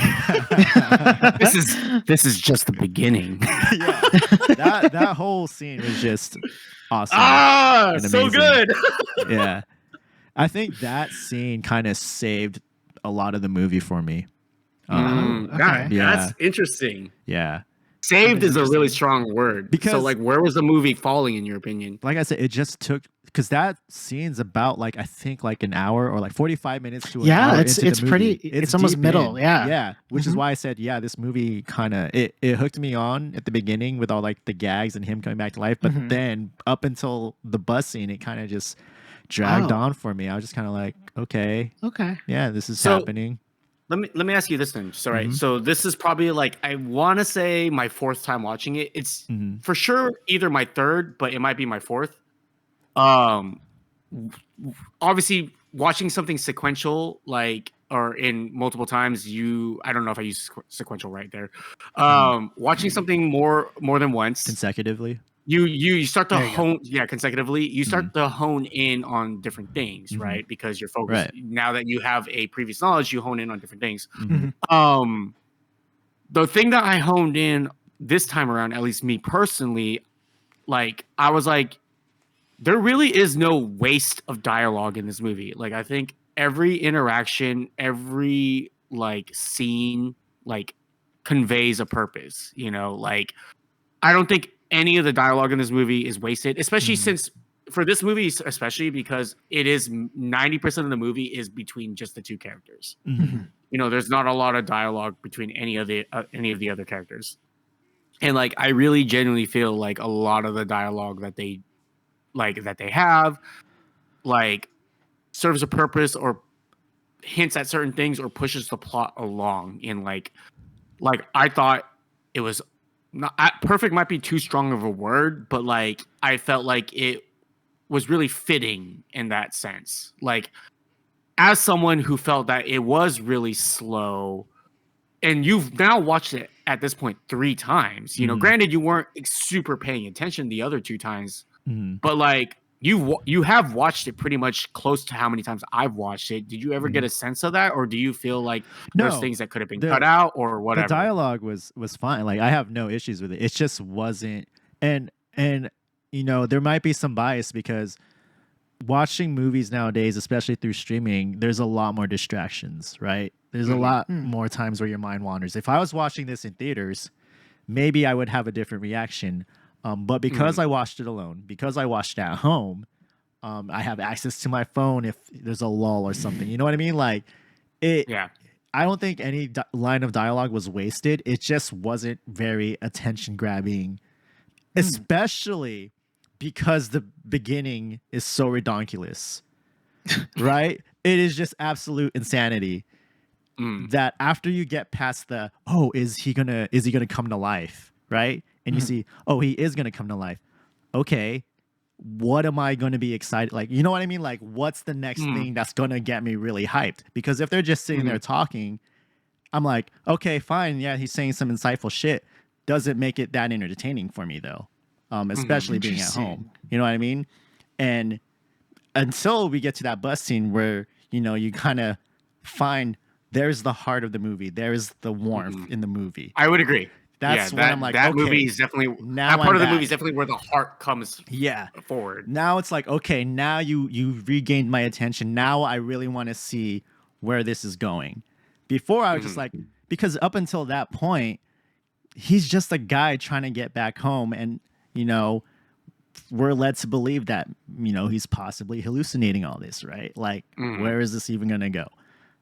This is just the beginning. Yeah, that whole scene was just awesome Ah, and so amazing. good. Yeah, I think that scene kind of saved a lot of the movie for me. Okay. Yeah. That's interesting. Yeah, Saved is is a really interesting. strong word. So, because like, where was the movie falling in your opinion? like I said, it just took because that scene's about like I think like an hour or like 45 minutes to an Yeah, hour it's into the movie. it's almost deep middle. in. Yeah. Yeah, which is Mhm. why I said yeah, this movie kind of it hooked me on at the beginning with all like the gags and him coming back to life, but Mhm. then up until the bus scene, it kind of just dragged Oh, on for me. I was just kind of like, okay, okay. yeah, this is So, happening. let me ask you this then. So, right. Hmm. So, this is probably like, I want to say my fourth time watching it. It's Hmm. for sure either my third, but it might be my fourth. Um, Obviously, watching something sequential, like, or in multiple times, I don't know if I use sequential right there. Watching something more than once, Consecutively. you start to There you go. hone, yeah, consecutively, you Mhm. start to hone in on different things, Mhm. right? Because you're focused, Right. now that you have a previous knowledge, you hone in on different things. Mhm. um the thing that I honed in this time around, at least me personally, like, I was like, there really is no waste of dialogue in this movie. Like, I think every interaction, every like scene, like, conveys a purpose, like, I don't think any of the dialogue in this movie is wasted, especially Mhm. since, for this movie, especially because it is 90% of the movie is between just the two characters. Mhm. There's not a lot of dialogue between any of the other characters. And, like, I really genuinely feel like a lot of the dialogue that they have, like, serves a purpose or hints at certain things or pushes the plot along in, like I thought it was not perfect, might be too strong of a word, but, like, I felt like it was really fitting in that sense. Like, as someone who felt that it was really slow, and you've now watched it at this point 3 times, Mhm. granted you weren't super paying attention the other 2 times, Mhm. but, like, you have watched it pretty much close to how many times I've watched it. Did you ever get Mhm. a sense of that, or do you feel like there's No, things that could have been cut the out or the whatever? dialogue was fine. Like I have no issues with it. It just wasn't and there might be some bias because watching movies nowadays, especially through streaming, there's a lot more distractions, right? There's a Mhm. lot more times where your mind wanders. If I was watching this in theaters, maybe I would have a different reaction. But because Mhm. I watched it alone, because I watched it at home, I have access to my phone if there's a lull or something. You know what I mean? Like it. Yeah. I don't think any line of dialogue was wasted. It just wasn't very attention grabbing, especially because the beginning is so redonkulous, right? It is just absolute insanity Mm. that after you get past the is he gonna come to life, right? And you see, oh, he is gonna come to life. Okay, what am I going to be excited? Like, you know what I mean? Like, what's the next Mm. thing that's going to get me really hyped? Because if they're just sitting there Mhm. talking, I'm like, okay, fine. Yeah, he's saying some insightful shit. Doesn't make it that entertaining for me, though, Mhm. especially being at home. Interesting. You know what I mean? And until we get to that bus scene where, you kind of find there's the heart of the movie, there's the warmth Mhm. in the movie. I would agree. Yeah, That's when I'm like, that movie okay, is definitely, now that part I'm of the movie back. is definitely where the heart comes Yeah. forward. Now it's like, okay, now you regained my attention. Now I really want to see where this is going. Before I was just Mhm. like, because up until that point, he's just a guy trying to get back home, and you know, we're led to believe that he's possibly hallucinating all this, right? Like, Mhm. where is this even gonna go?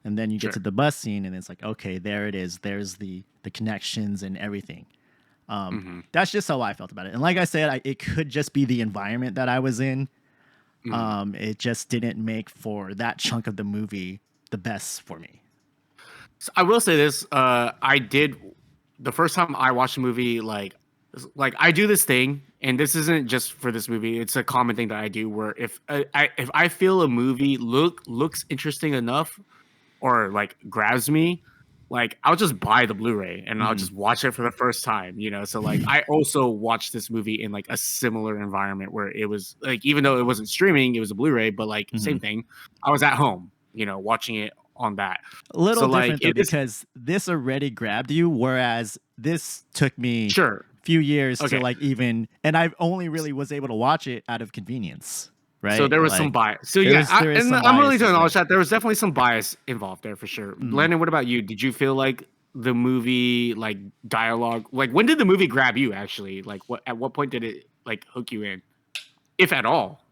And then you get Sure. to the bus scene, and it's like, okay, there it is. There's the connections and everything. Mhm. That's just how I felt about it. And like I said, it could just be the environment that I was in. Mhm. It just didn't make for that chunk of the movie the best for me. So I will say this. I did, the first time I watched the movie, like I do this thing, and this isn't just for this movie. It's a common thing that I do, where if I feel a movie looks interesting enough or, like, grabs me, like I'll just buy the Blu-ray and I'll Mhm. just watch it for the first time, you know. So like I also watched this movie in like a similar environment where it was like, even though it wasn't streaming, it was a Blu-ray, but like same thing. I was at home, you know, watching it on that. A little So, like, different though, it is- because this already grabbed you, whereas this took me Sure. a few years Okay. to like even, and I only really was able to watch it out of convenience, right? So there was some Like, bias. So there yeah, is- there is and some I'm willing to biases acknowledge there. that there was definitely some bias involved there for sure. Landon, what about you? Did you feel like the movie, like dialogue, like when did the movie grab you? Actually, like at what point did it like hook you in, if at all?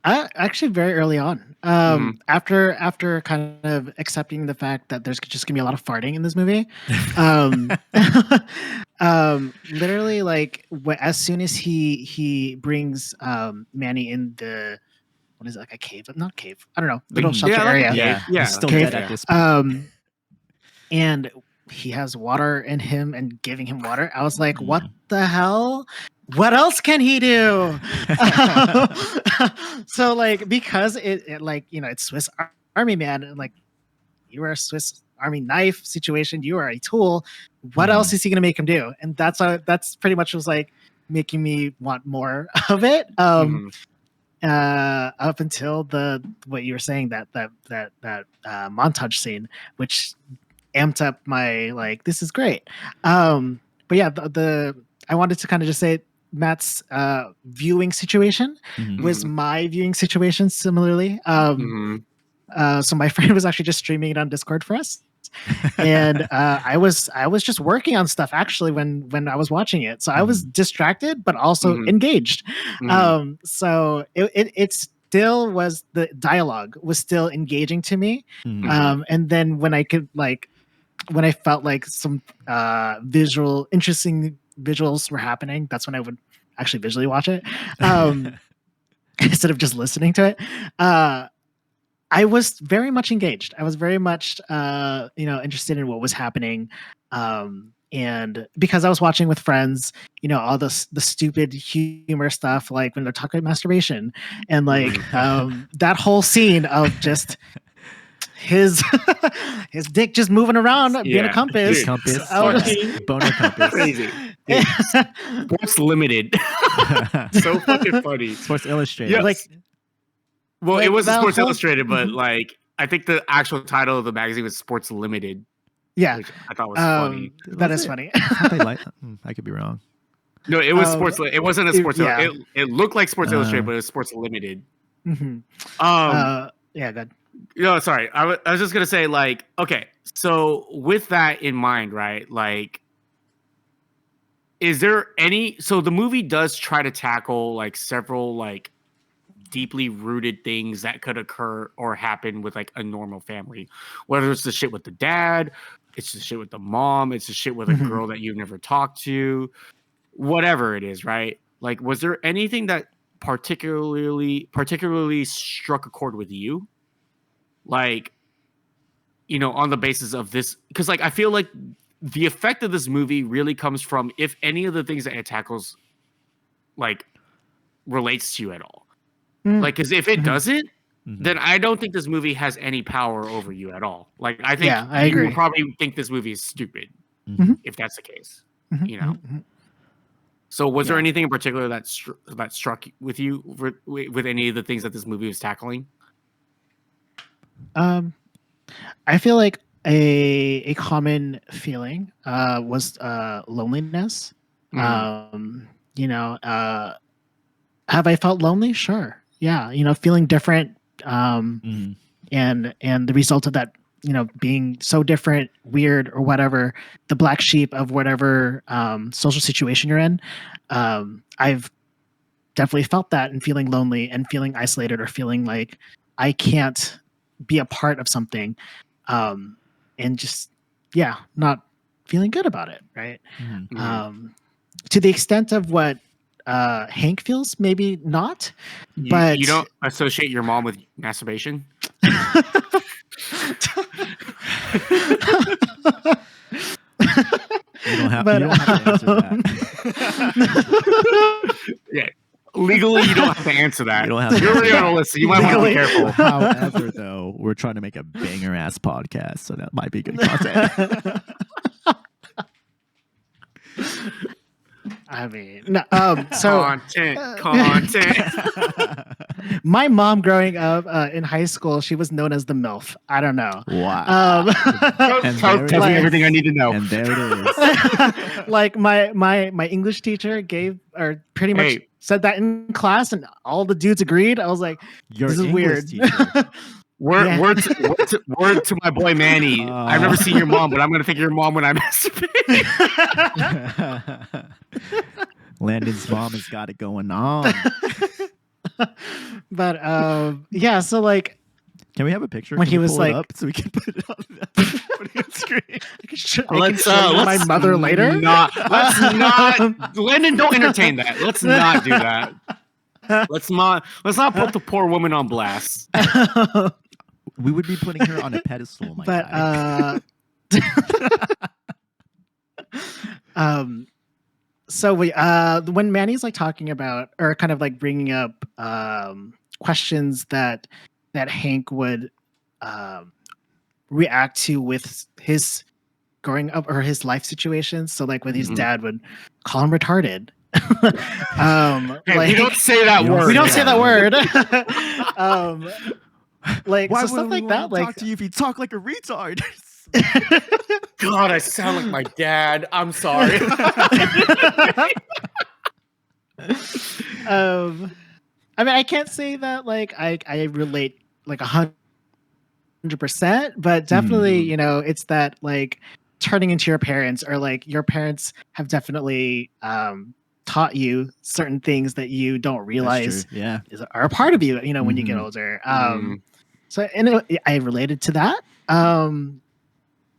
Actually, very early on. After kind of accepting the fact that there's just gonna be a lot of farting in this movie, um, literally, like as soon as he brings Manny in the, what is it, like a cave? Not cave. I don't know, little shelter like a area. cave. Yeah, Yeah, he's still cave. dead at this point. And he has water in him and giving him water. I was like, what the hell? What else can he do? So like, because it like, you know, it's Swiss Army man, and like you are a Swiss Army knife situation, you are a tool. What else is he gonna make him do? And that's pretty much was like making me want more of it. Up until what you were saying, that montage scene, which amped up my like, this is great. But yeah, the I wanted to kind of just say Matt's viewing situation was my viewing situation similarly. So my friend was actually just streaming it on Discord for us. And I was just working on stuff actually when I was watching it. So I was distracted but also engaged. So it still was, the dialogue was still engaging to me. And then when I could like, when I felt like some interesting visuals were happening, that's when I would actually visually watch it instead of just listening to it. I was very much engaged. I was very much, interested in what was happening. And because I was watching with friends, you know, all the stupid humor stuff, like when they're talking about masturbation and like that whole scene of just his dick just moving around being a compass. Boner compass. Crazy. Sports Limited. So fucking funny. Sports Illustrated. Yes. Well, it was Sports Illustrated, but like I think the actual title of the magazine was Sports Limited. Yeah, which I thought was funny. That is funny. I could be wrong. No, it was Sports. It wasn't a Sports. Yeah. It looked like Sports Illustrated, but it was Sports Limited. Yeah, good. No, sorry. I was just gonna say, like, okay, so with that in mind, right? Like, is there any? So the movie does try to tackle like several like deeply rooted things that could occur or happen with like a normal family, whether it's the shit with the dad, it's the shit with the mom, it's the shit with a girl that you've never talked to, whatever it is, right? Like, was there anything that particularly struck a chord with you? Like, you know, on the basis of this, because like I feel like the effect of this movie really comes from if any of the things that it tackles like relates to you at all. Like, because if it doesn't, then I don't think this movie has any power over you at all. Like, I think I agree. You probably think this movie is stupid if that's the case. You know. So, was there anything in particular that struck with you with any of the things that this movie was tackling? I feel like a common feeling was loneliness. You know, have I felt lonely? Sure. Yeah, you know, feeling different, and the result of that, you know, being so different, weird, or whatever, the black sheep of whatever social situation you're in. I've definitely felt that, and feeling lonely and feeling isolated, or feeling like I can't be a part of something, and just not feeling good about it, right? To the extent of what Hank feels, maybe not. But you don't associate your mom with masturbation? You don't have to answer that. Yeah. Legally, you don't have to answer that. You don't have to You're already on a list, so you might want to be careful. However, though, we're trying to make a banger ass podcast, so that might be good content. I mean, no, content. my mom growing up in high school, she was known as the MILF. I don't know. Wow. And there it Tells me is. everything I need to know. And there it is. Like my English teacher pretty much Hey. said that in class, and all the dudes agreed. I was like, Your this is English weird. teacher. Word to my boy Manny. I've never seen your mom, but I'm gonna think of your mom when I masturbate. Landon's mom has got it going on. But yeah, so like Can we have a picture? When Can he we was pull it like- up so we can put it on the screen. I can show Let's you my mother later. Let's not. Landon, don't entertain that. Let's not do that. Let's not put the poor woman on blast. We would be putting her on a pedestal, my But guy. so when Manny's like talking about or kind of like bringing up questions that Hank would react to with his growing up or his life situations. So like when his Mhm. dad would call him retarded. Hey, like, we don't say that We don't word. we don't say Yeah. that word. Like Why so stuff would like we that. talk Like to you if you talk like a retard? God, I sound like my dad. I'm sorry. I mean, I can't say that like I relate like 100%, but definitely, Mhm. you know, it's that like turning into your parents or like your parents have definitely taught you certain things that you don't realize That's true. Yeah. are a part of you, you know, when you get Mhm. older. Mhm. So and I related to that.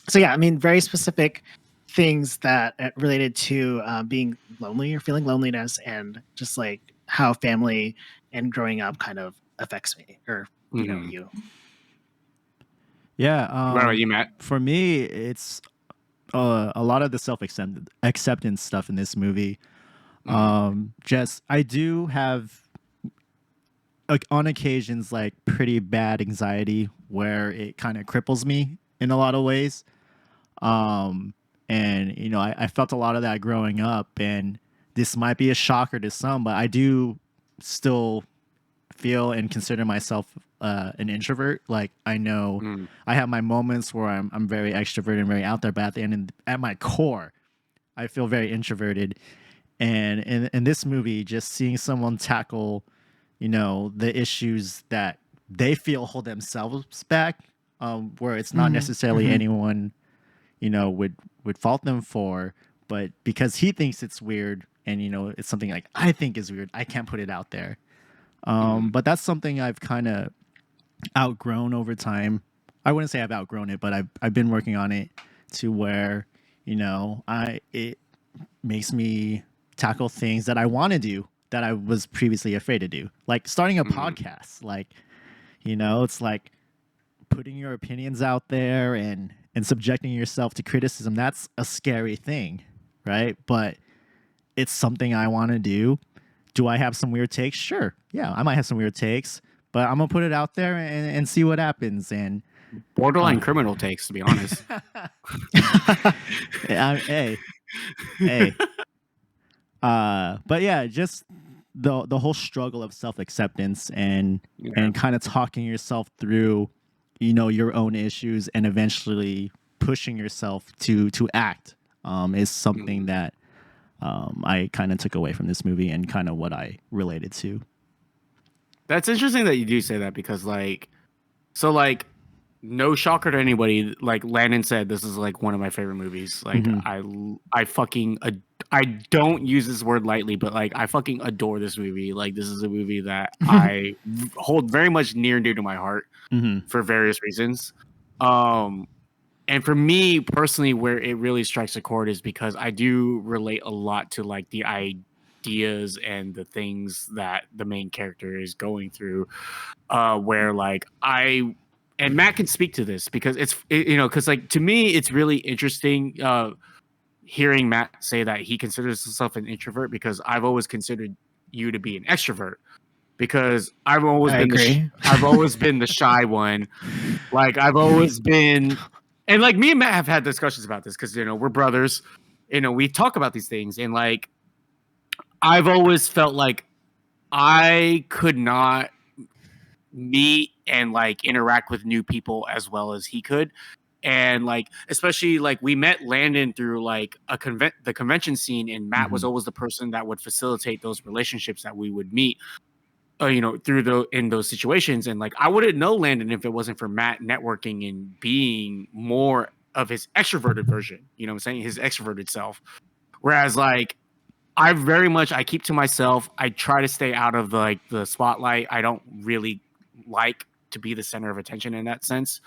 So yeah, I mean, very specific things that related to being lonely or feeling loneliness and just like how family and growing up kind of affects me or you know Mhm. you. Yeah. What about you, Matt? For me, it's a lot of the self-acceptance stuff in this movie. Just I do have like on occasions like pretty bad anxiety where it kind of cripples me in a lot of ways. And you know, I felt a lot of that growing up, and this might be a shocker to some, but I do still feel and consider myself an introvert. Like I know Mm. I have my moments where I'm very extroverted and very out there, but at the end, at my core, I feel very introverted. And in this movie, just seeing someone tackle, you know, the issues that they feel hold themselves back, where it's not Mhm, necessarily mhm. anyone, you know, would fault them for, but because he thinks it's weird, and you know, it's something like I think is weird, I can't put it out there. But that's something I've kind of outgrown over time. I wouldn't say I've outgrown it, but I've been working on it to where, you know, it makes me tackle things that I want to do that I was previously afraid to do. Like starting a podcast. Like, you know, it's like putting your opinions out there and subjecting yourself to criticism. That's a scary thing, right? But it's something I want to do. Do I have some weird takes? Sure. Yeah, I might have some weird takes, but I'm gonna put it out there and see what happens. And Borderline criminal takes, to be honest. hey, but yeah, just the whole struggle of self acceptance and kind of talking yourself through, you know, your own issues and eventually pushing yourself to act is something that I kind of took away from this movie and kind of what I related to. That's interesting that you do say that because, like, so, like, no shocker to anybody. Like Landon said, this is like one of my favorite movies. Like, I fucking, I don't use this word lightly, but like, I fucking adore this movie. Like, this is a movie that I hold very much near and dear to my heart for various reasons. And for me personally, where it really strikes a chord is because I do relate a lot to like the ideas and the things that the main character is going through. Where like and Matt can speak to this because you know, because like to me it's really interesting hearing Matt say that he considers himself an introvert because I've always considered you to be an extrovert because I've always been the shy one. Like I've always been, and like me and Matt have had discussions about this because we're brothers. We talk about these things, and like I've always felt like I could not meet and like interact with new people as well as he could. And like especially like we met Landon through like the convention scene, and Matt was always the person that would facilitate those relationships that we would meet through in those situations. And like I wouldn't know Landon if it wasn't for Matt networking and being more of his extroverted version, you know what I'm saying, his extroverted self. Whereas like I keep to myself. I try to stay out of the spotlight. I don't really like to be the center of attention in that sense.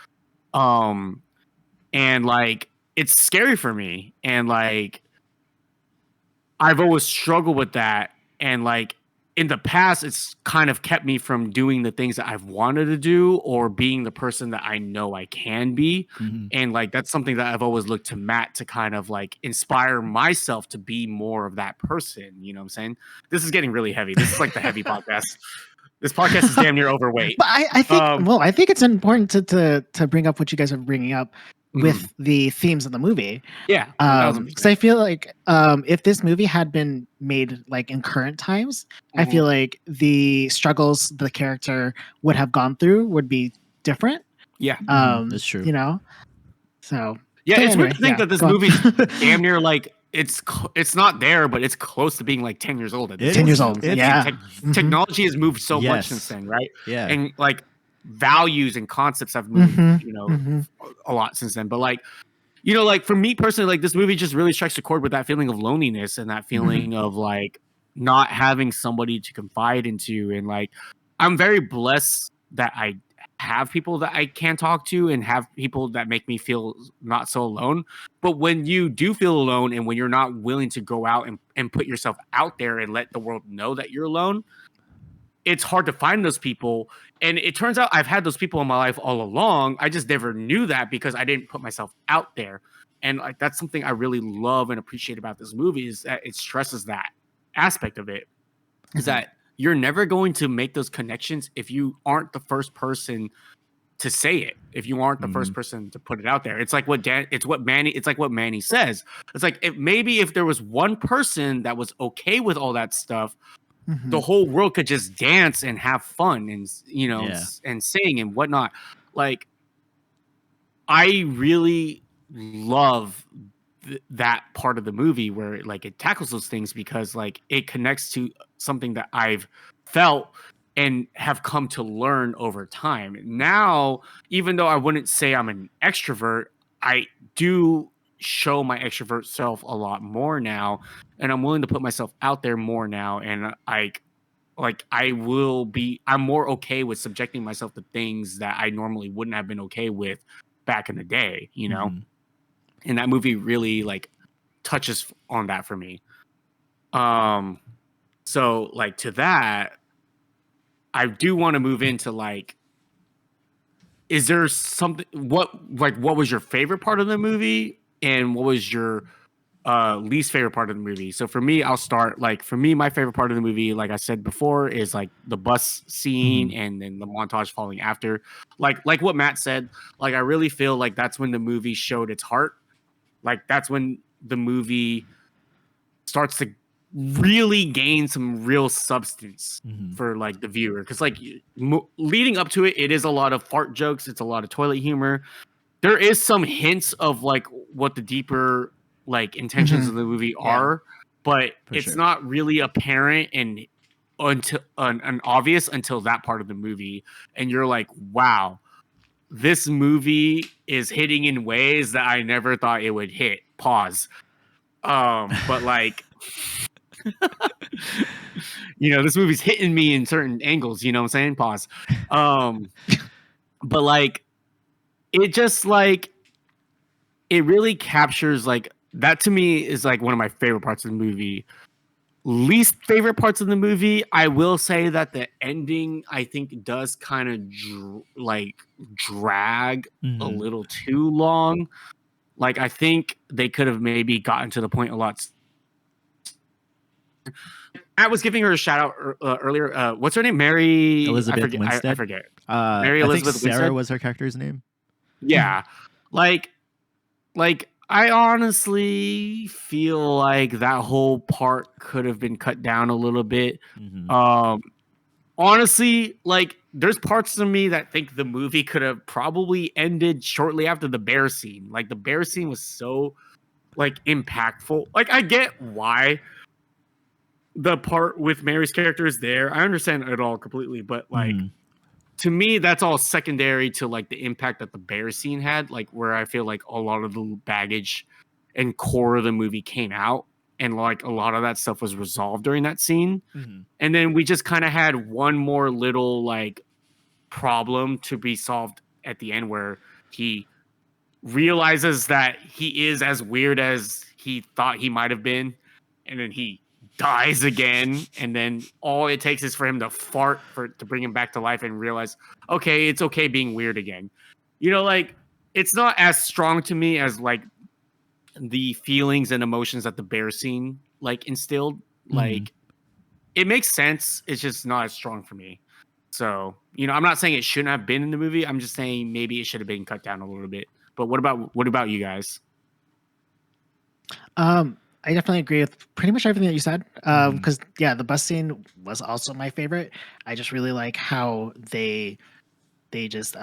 And like it's scary for me, and like I've always struggled with that. And like in the past, it's kind of kept me from doing the things that I've wanted to do or being the person that I know I can be. And like that's something that I've always looked to Matt to kind of like inspire myself to be more of that person. You know what I'm saying? This is getting really heavy. This is like the heavy podcast. This podcast is damn near overweight. But I think I think it's important to bring up what you guys are bringing up with the themes of the movie. Yeah. Because I feel like if this movie had been made like in current times, I feel like the struggles the character would have gone through would be different. Yeah. That's true. So yeah, it's anyway, weird to think that this movie's damn near like it's not there, but it's close to being like 10 years old. 10 years old. Yeah. Technology has moved so much since then, right? Yeah. And like values and concepts have moved, a lot since then. But like, like for me personally, like this movie just really strikes a chord with that feeling of loneliness and that feeling of like not having somebody to confide into. And like, I'm very blessed that I have people that I can talk to and have people that make me feel not so alone. But when you do feel alone and when you're not willing to go out and put yourself out there and let the world know that you're alone, it's hard to find those people. And it turns out I've had those people in my life all along. I just never knew that because I didn't put myself out there. And like that's something I really love and appreciate about this movie, is that it stresses that aspect of it. Is that you're never going to make those connections if you aren't the first person to say it, if you aren't the first person to put it out there. It's like what Manny says. It's like if there was one person that was okay with all that stuff, the whole world could just dance and have fun and and sing and whatnot. Like I really love that part of the movie where like it tackles those things, because like it connects to something that I've felt and have come to learn over time. Now, even though I wouldn't say I'm an extrovert, I do show my extrovert self a lot more now, and I'm willing to put myself out there more now. And I'm more okay with subjecting myself to things that I normally wouldn't have been okay with back in the day, And that movie really like touches on that for me. So like to that, I do want to move into like, is there something, what was your favorite part of the movie and what was your least favorite part of the movie? So for me, I'll start. Like for me, my favorite part of the movie, like I said before, is like the bus scene and then the montage following after. Like what Matt said, like I really feel like that's when the movie showed its heart. Like that's when the movie starts to really gain some real substance for like the viewer, because like leading up to it, it is a lot of fart jokes, it's a lot of toilet humor. There is some hints of like what the deeper like intentions of the movie are, but it's not really apparent and until obvious until that part of the movie, and you're like, wow, this movie is hitting in ways that I never thought it would hit. Pause. But like this movie's hitting me in certain angles, you know what I'm saying? Pause. But like it just like it really captures like that. To me is like one of my favorite parts of the movie. Least favorite parts of the movie, I will say that the ending I think does kind of drag a little too long. Like I think they could have maybe gotten to the point a lot. I was giving her a shout out earlier. What's her name? Mary Elizabeth I forget. Winstead. I forget. Mary I think Elizabeth Sarah Winstead was her character's name. Yeah, like I honestly feel like that whole part could have been cut down a little bit. Mm-hmm. Honestly, like there's parts of me that think the movie could have probably ended shortly after the bear scene. Like the bear scene was so like impactful. Like I get why the part with Mary's character is there. I understand it all completely, but like Mm-hmm. to me, that's all secondary to like the impact that the bear scene had, like where I feel like a lot of the baggage and core of the movie came out, and like a lot of that stuff was resolved during that scene. Mm-hmm. And then we just kind of had one more little like problem to be solved at the end where he realizes that he is as weird as he thought he might have been, and then he dies again, and then all it takes is for him to fart to bring him back to life and realize, okay, it's okay being weird again. You know, like it's not as strong to me as like the feelings and emotions that the bear scene like instilled. Like it makes sense, it's just not as strong for me. So, you know, I'm not saying it shouldn't have been in the movie. I'm just saying maybe it should have been cut down a little bit. But what about you guys? I definitely agree with pretty much everything that you said. Mhm. Because yeah, the bus scene was also my favorite. I just really like how they just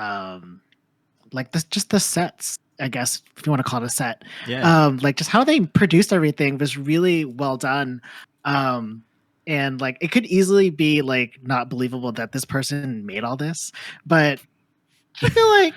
like this, just the sets, I guess, if you want to call it a set. Yeah. Like just how they produced everything was really well done. And like it could easily be like not believable that this person made all this, but I feel like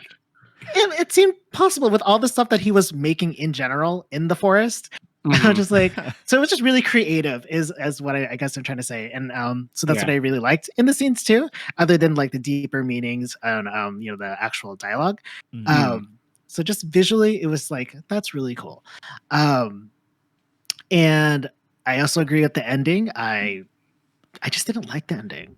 it seemed possible with all the stuff that he was making in general in the forest. Mhm. Just like, so it was just really creative, is as what I guess I'm trying to say. And so that's Yeah. what I really liked in the scenes too, other than like the deeper meanings and you know, the actual dialogue. Mhm. So just visually it was like, that's really cool. And I also agree with the ending. I just didn't like the ending.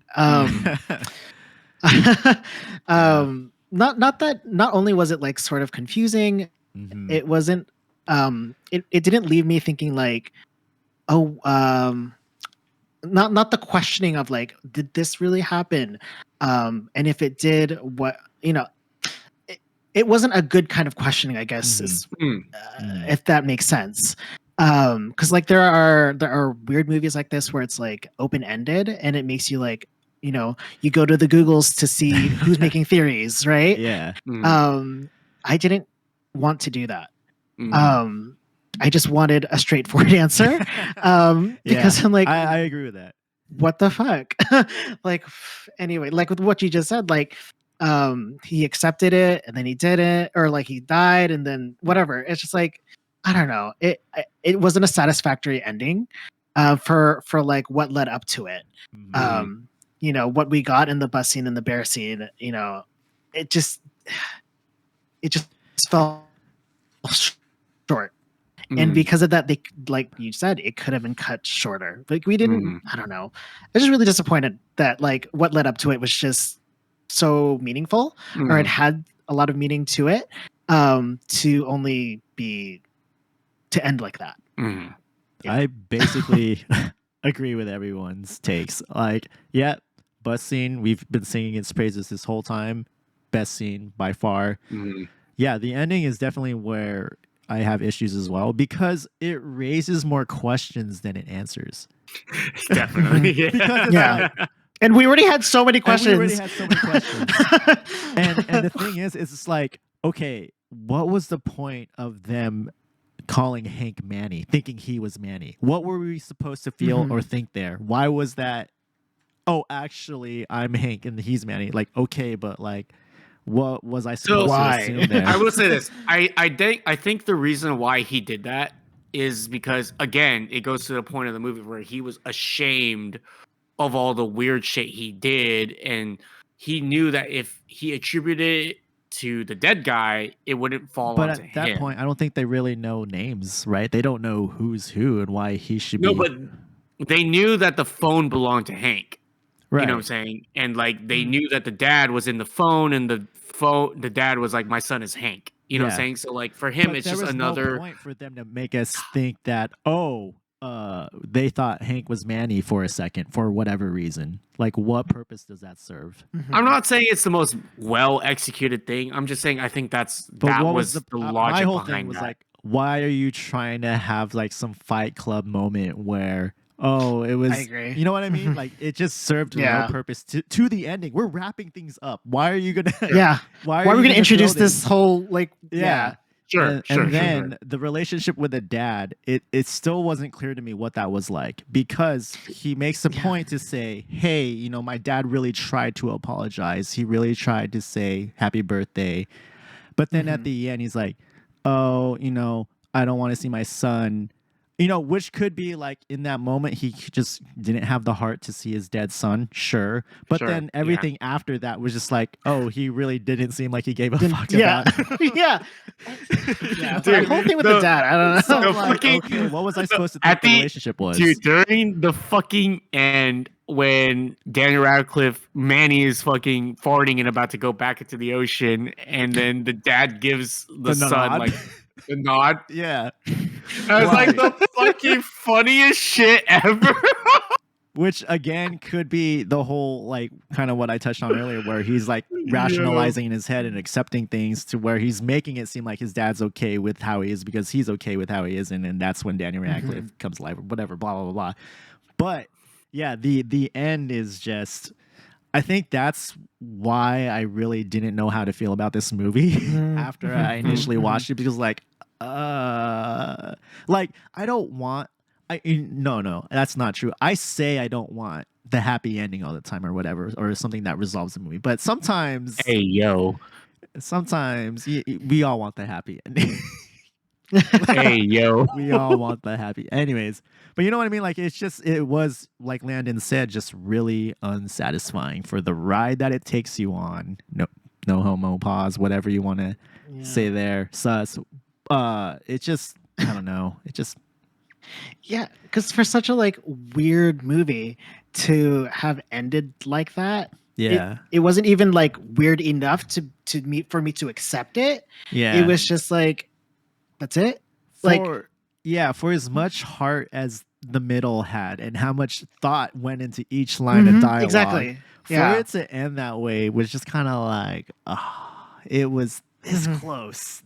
Not that, not only was it like sort of confusing, Mhm. it wasn't it didn't leave me thinking like, oh, not the questioning of like, did this really happen? And if it did, what, you know, it wasn't a good kind of questioning, I guess, is, Mm. if that makes sense. Because like there are weird movies like this where it's like open ended and it makes you like, you know, you go to the Googles to see who's making theories, right? Yeah. Mm. I didn't want to do that. Mm. I just wanted a straightforward answer. Because Yeah. I'm like, I agree with that. what the fuck? Like, anyway, like with what you just said, like, he accepted it and then he didn't, or like he died and then whatever. It's just like, I don't know. It wasn't a satisfactory ending, for like what led up to it. Mhm. You know, what we got in the bus scene and the bear scene, you know, it just it just fell short. And Mm. because of that, they, like you said, it could have been cut shorter. Like we didn't, Mm. I don't know. I was just really disappointed that like what led up to it was just so meaningful, or it Mm. had a lot of meaning to it, to only be to end like that. Mm. Yeah. I basically agree with everyone's takes. Like, yeah, bus scene, we've been singing its praises this whole time. Best scene by far. Mm. Yeah, the ending is definitely where I have issues as well because it raises more questions than it answers. Definitely. Because it's Yeah. like, And we already had so many and we already questions. had so many questions. And the thing is, it's just like, okay, what was the point of them calling Hank Manny, thinking he was Manny? What were we supposed to feel or think there? Why was that? Oh, actually, I'm Hank and he's Manny. Like, okay, but like, what was I supposed to Why? assume there? I will say this. I think the reason why he did that is because again, it goes to the point of the movie where he was ashamed of all the weird shit he did, and he knew that if he attributed it to the dead guy, it wouldn't fall But onto at that him. point, I don't think they really know names, right? They don't know who's who and why he should No, be. but they knew that the phone belonged to Hank. Right. You know what I'm saying? And like they knew that the dad was in the phone, and the dad was like, my son is Hank. You know what I'm Yeah. saying? So like for him, But it's there just was another. no point for them to make us think that, oh, they thought Hank was Manny for a second for whatever reason. Like, what purpose does that serve? I'm not saying it's the most well executed thing. I'm just saying I think that what was the logic my whole behind thing was that. like, why are you trying to have like some Fight Club moment where it was, I agree. you know what I mean? Like, it just served no purpose to the ending. We're wrapping things up. Why are you gonna? Yeah. Why are we going to introduce this whole like? Yeah. Sure, and then the relationship with the dad, it still wasn't clear to me what that was like, because he makes a point to say, hey, my dad really tried to apologize. He really tried to say happy birthday. But then at the end, he's like, oh, I don't want to see my son. Which could be like, in that moment, he just didn't have the heart to see his dead son. Sure. But then everything after that was just like, oh, he really didn't seem like he gave a fuck about it. Yeah. Dude, the whole thing with the dad, I don't know. So like, okay, what was I supposed to think the relationship was? Dude, during the fucking end, when Daniel Radcliffe, Manny is fucking farting and about to go back into the ocean, and then the dad gives the son like the nod. Yeah. That was like the fucking funniest shit ever. Which again could be the whole, like, kind of what I touched on earlier, where he's like rationalizing in his head and accepting things to where he's making it seem like his dad's okay with how he is because he's okay with how he is, and that's when Daniel Radcliffe comes alive or whatever, blah blah blah. But yeah, the end is just, I think that's why I really didn't know how to feel about this movie after I initially watched it, because like I don't want, no, that's not true. I say I don't want the happy ending all the time or whatever, or something that resolves the movie. But sometimes, sometimes we all want the happy ending. We all want the happy. Anyways, but you know what I mean? Like, it was, like Landon said, just really unsatisfying for the ride that it takes you on. No homo, pause, whatever you want to say there. Sus. It just, I don't know. It just, yeah, because for such a like weird movie to have ended like that, it wasn't even like weird enough for me to accept it. Yeah, it was just like, that's it. For as much heart as the middle had and how much thought went into each line of dialogue, exactly. For it to end that way was just kind of like, it was this close.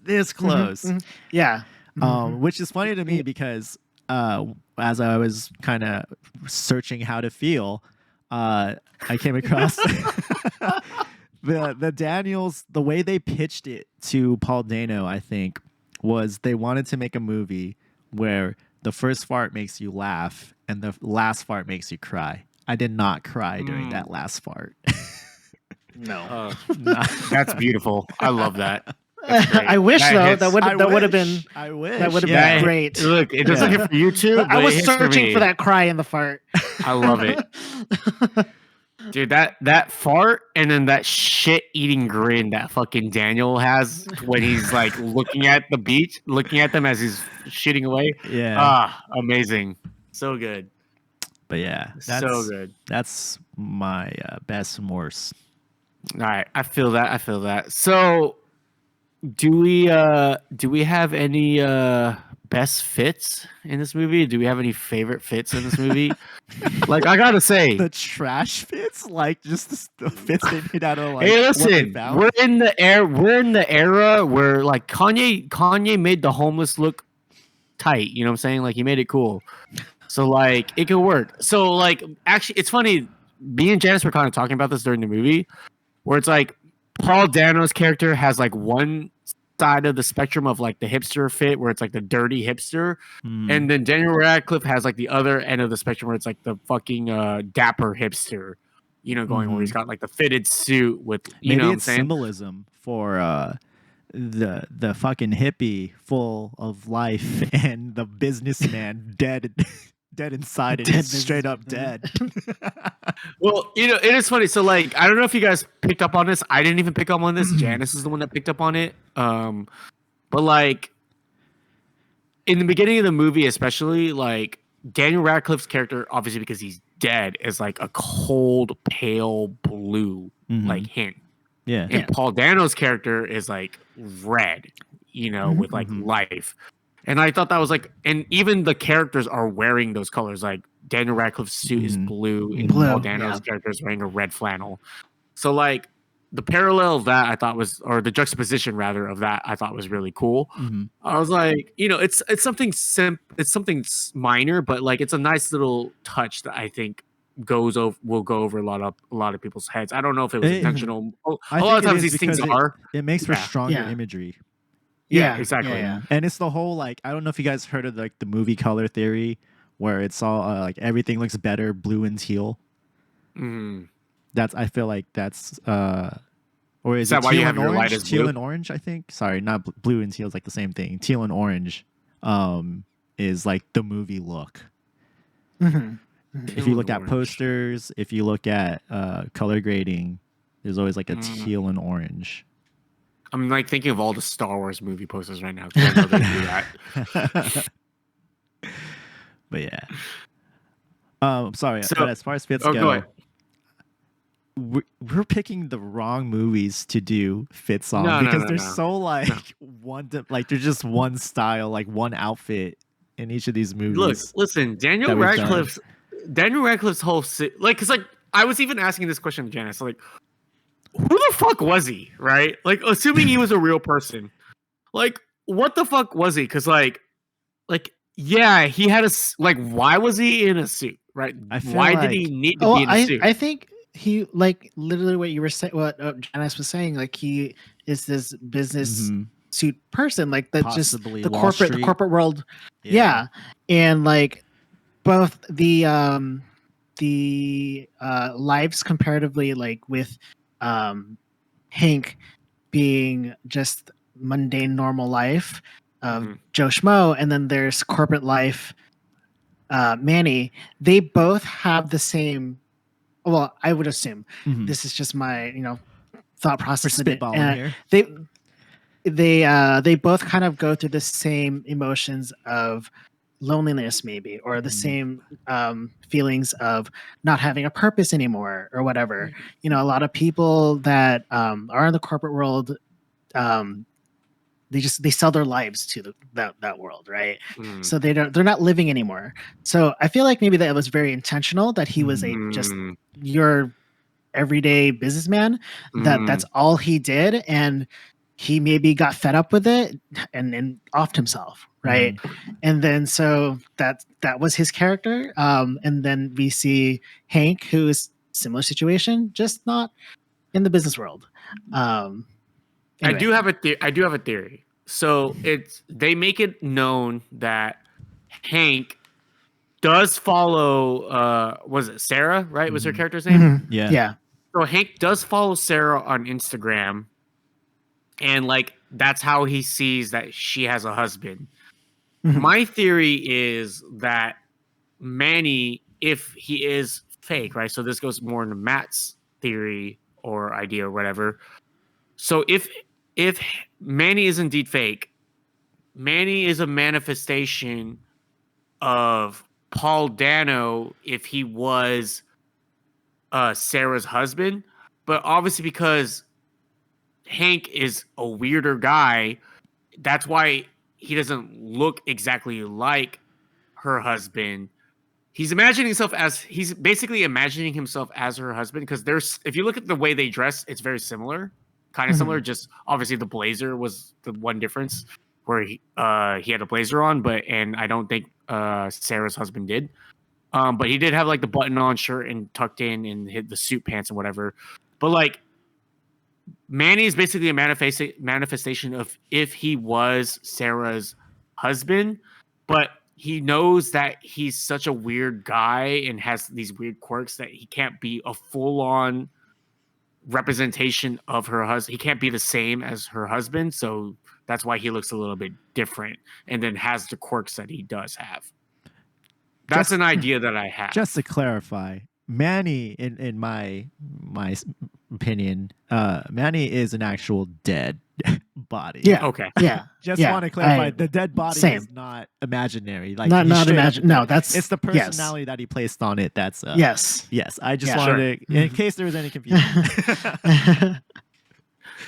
Yeah. Which is funny to me because as I was kind of searching how to feel, I came across the Daniels. The way they pitched it to Paul Dano, I think, was they wanted to make a movie where the first fart makes you laugh and the last fart makes you cry. I did not cry during that last fart. No. That's beautiful. I love that. I wish that would have been great. Look, it doesn't hit for you too. I was searching for that cry in the fart. I love it. Dude, that fart and then that shit eating grin that fucking Daniel has when he's like looking at the beach, looking at them as he's shitting away. Yeah. Amazing. So good. But yeah, so good. That's my best and worst. All right, I feel that. So, do we have any best fits in this movie? Do we have any favorite fits in this movie? Like, I gotta say, the trash fits, like just the fits they made out of like. Hey, listen, we're in the era where like Kanye made the homeless look tight. You know what I'm saying? Like, he made it cool. So like it could work. So like actually, it's funny. Me and Janice were kind of talking about this during the movie, where it's like Paul Dano's character has like one side of the spectrum of like the hipster fit, where it's like the dirty hipster, and then Daniel Radcliffe has like the other end of the spectrum, where it's like the fucking dapper hipster. You know, going where he's got like the fitted suit with maybe know what I'm it's saying? Symbolism for the fucking hippie full of life and the businessman dead inside and he's straight up dead. Well, you know, it is funny. So like, I don't know if you guys picked up on this. I didn't even pick up on this. Janice is the one that picked up on it. But like in the beginning of the movie, especially, like Daniel Radcliffe's character, obviously because he's dead, is like a cold, pale blue, like hint. Yeah. And Paul Dano's character is like red, you know, with like life. And I thought that was like, and even the characters are wearing those colors. Like Daniel Radcliffe's suit is blue, and Blue, Paul Dano's character is wearing a red flannel. So like the parallel of that I thought was, or the juxtaposition rather of that I thought was really cool. I was like, it's something it's something minor, but like it's a nice little touch that I think will go over a lot of people's heads. I don't know if it was intentional. A lot of times these things it makes for stronger imagery. Yeah, exactly. Yeah. And it's the whole like, I don't know if you guys heard of like the movie color theory, where it's all like everything looks better blue and teal. I feel like that's or is that why you have your light as teal and orange? I think. Sorry, not blue and teal is like the same thing. Teal and orange is like the movie look. If you look at posters, if you look at color grading, there's always like a teal and orange. I'm like thinking of all the Star Wars movie posters right now. I know they do that. But yeah. Sorry, but as far as fits go, we're picking the wrong movies to do fits on because they're so like they're just one style, like one outfit in each of these movies. Look, listen, Daniel Radcliffe's whole because like I was even asking this question to Janice, like, who the fuck was he, right? Like, assuming he was a real person, like, what the fuck was he? Because like, yeah, he had why was he in a suit, right? Why did he need to be in a suit? I think he, like, literally what you were saying, what Janice was saying, like, he is this business suit person, like, that possibly just the corporate world, and like both the lives comparatively, like with Hank being just mundane normal life of Joe Schmo, and then there's corporate life Manny. They both have the same, well, I would assume, this is just my thought process. Here. They both kind of go through the same emotions of loneliness, maybe, or the same feelings of not having a purpose anymore or whatever. A lot of people that are in the corporate world, they sell their lives to that world, right? So they're not living anymore. So I feel like maybe that was very intentional, that he was just your everyday businessman, that's all he did, and he maybe got fed up with it and offed himself, right? And then so that was his character. And then we see Hank, who is similar situation, just not in the business world. Anyway. I do have a theory. So they make it known that Hank does follow was it Sarah, right? Was her character's name? Yeah. So Hank does follow Sarah on Instagram, and like that's how he sees that she has a husband. My theory is that Manny, if he is fake, right? So this goes more into Matt's theory or idea or whatever. So if Manny is indeed fake, Manny is a manifestation of Paul Dano if he was Sarah's husband. But obviously because Hank is a weirder guy, that's why he doesn't look exactly like her husband. He's basically imagining himself as her husband, because if you look at the way they dress, it's very similar. Kind of similar, just obviously the blazer was the one difference where he had a blazer on, and I don't think Sarah's husband did. But he did have like the button-on shirt and tucked in and hit the suit pants and whatever. But like Manny is basically a manifestation of if he was Sarah's husband, but he knows that he's such a weird guy and has these weird quirks that he can't be a full-on representation of her husband. He can't be the same as her husband, so that's why he looks a little bit different and then has the quirks that he does have. That's an idea that I have. Just to clarify, Manny, in my opinion, Manny is an actual dead body. Yeah. Okay. Yeah. Just want to clarify, the dead body is not imaginary. Like not imaginary. No, it's the personality that he placed on it. That's yes. I just wanted to, in case there was any confusion.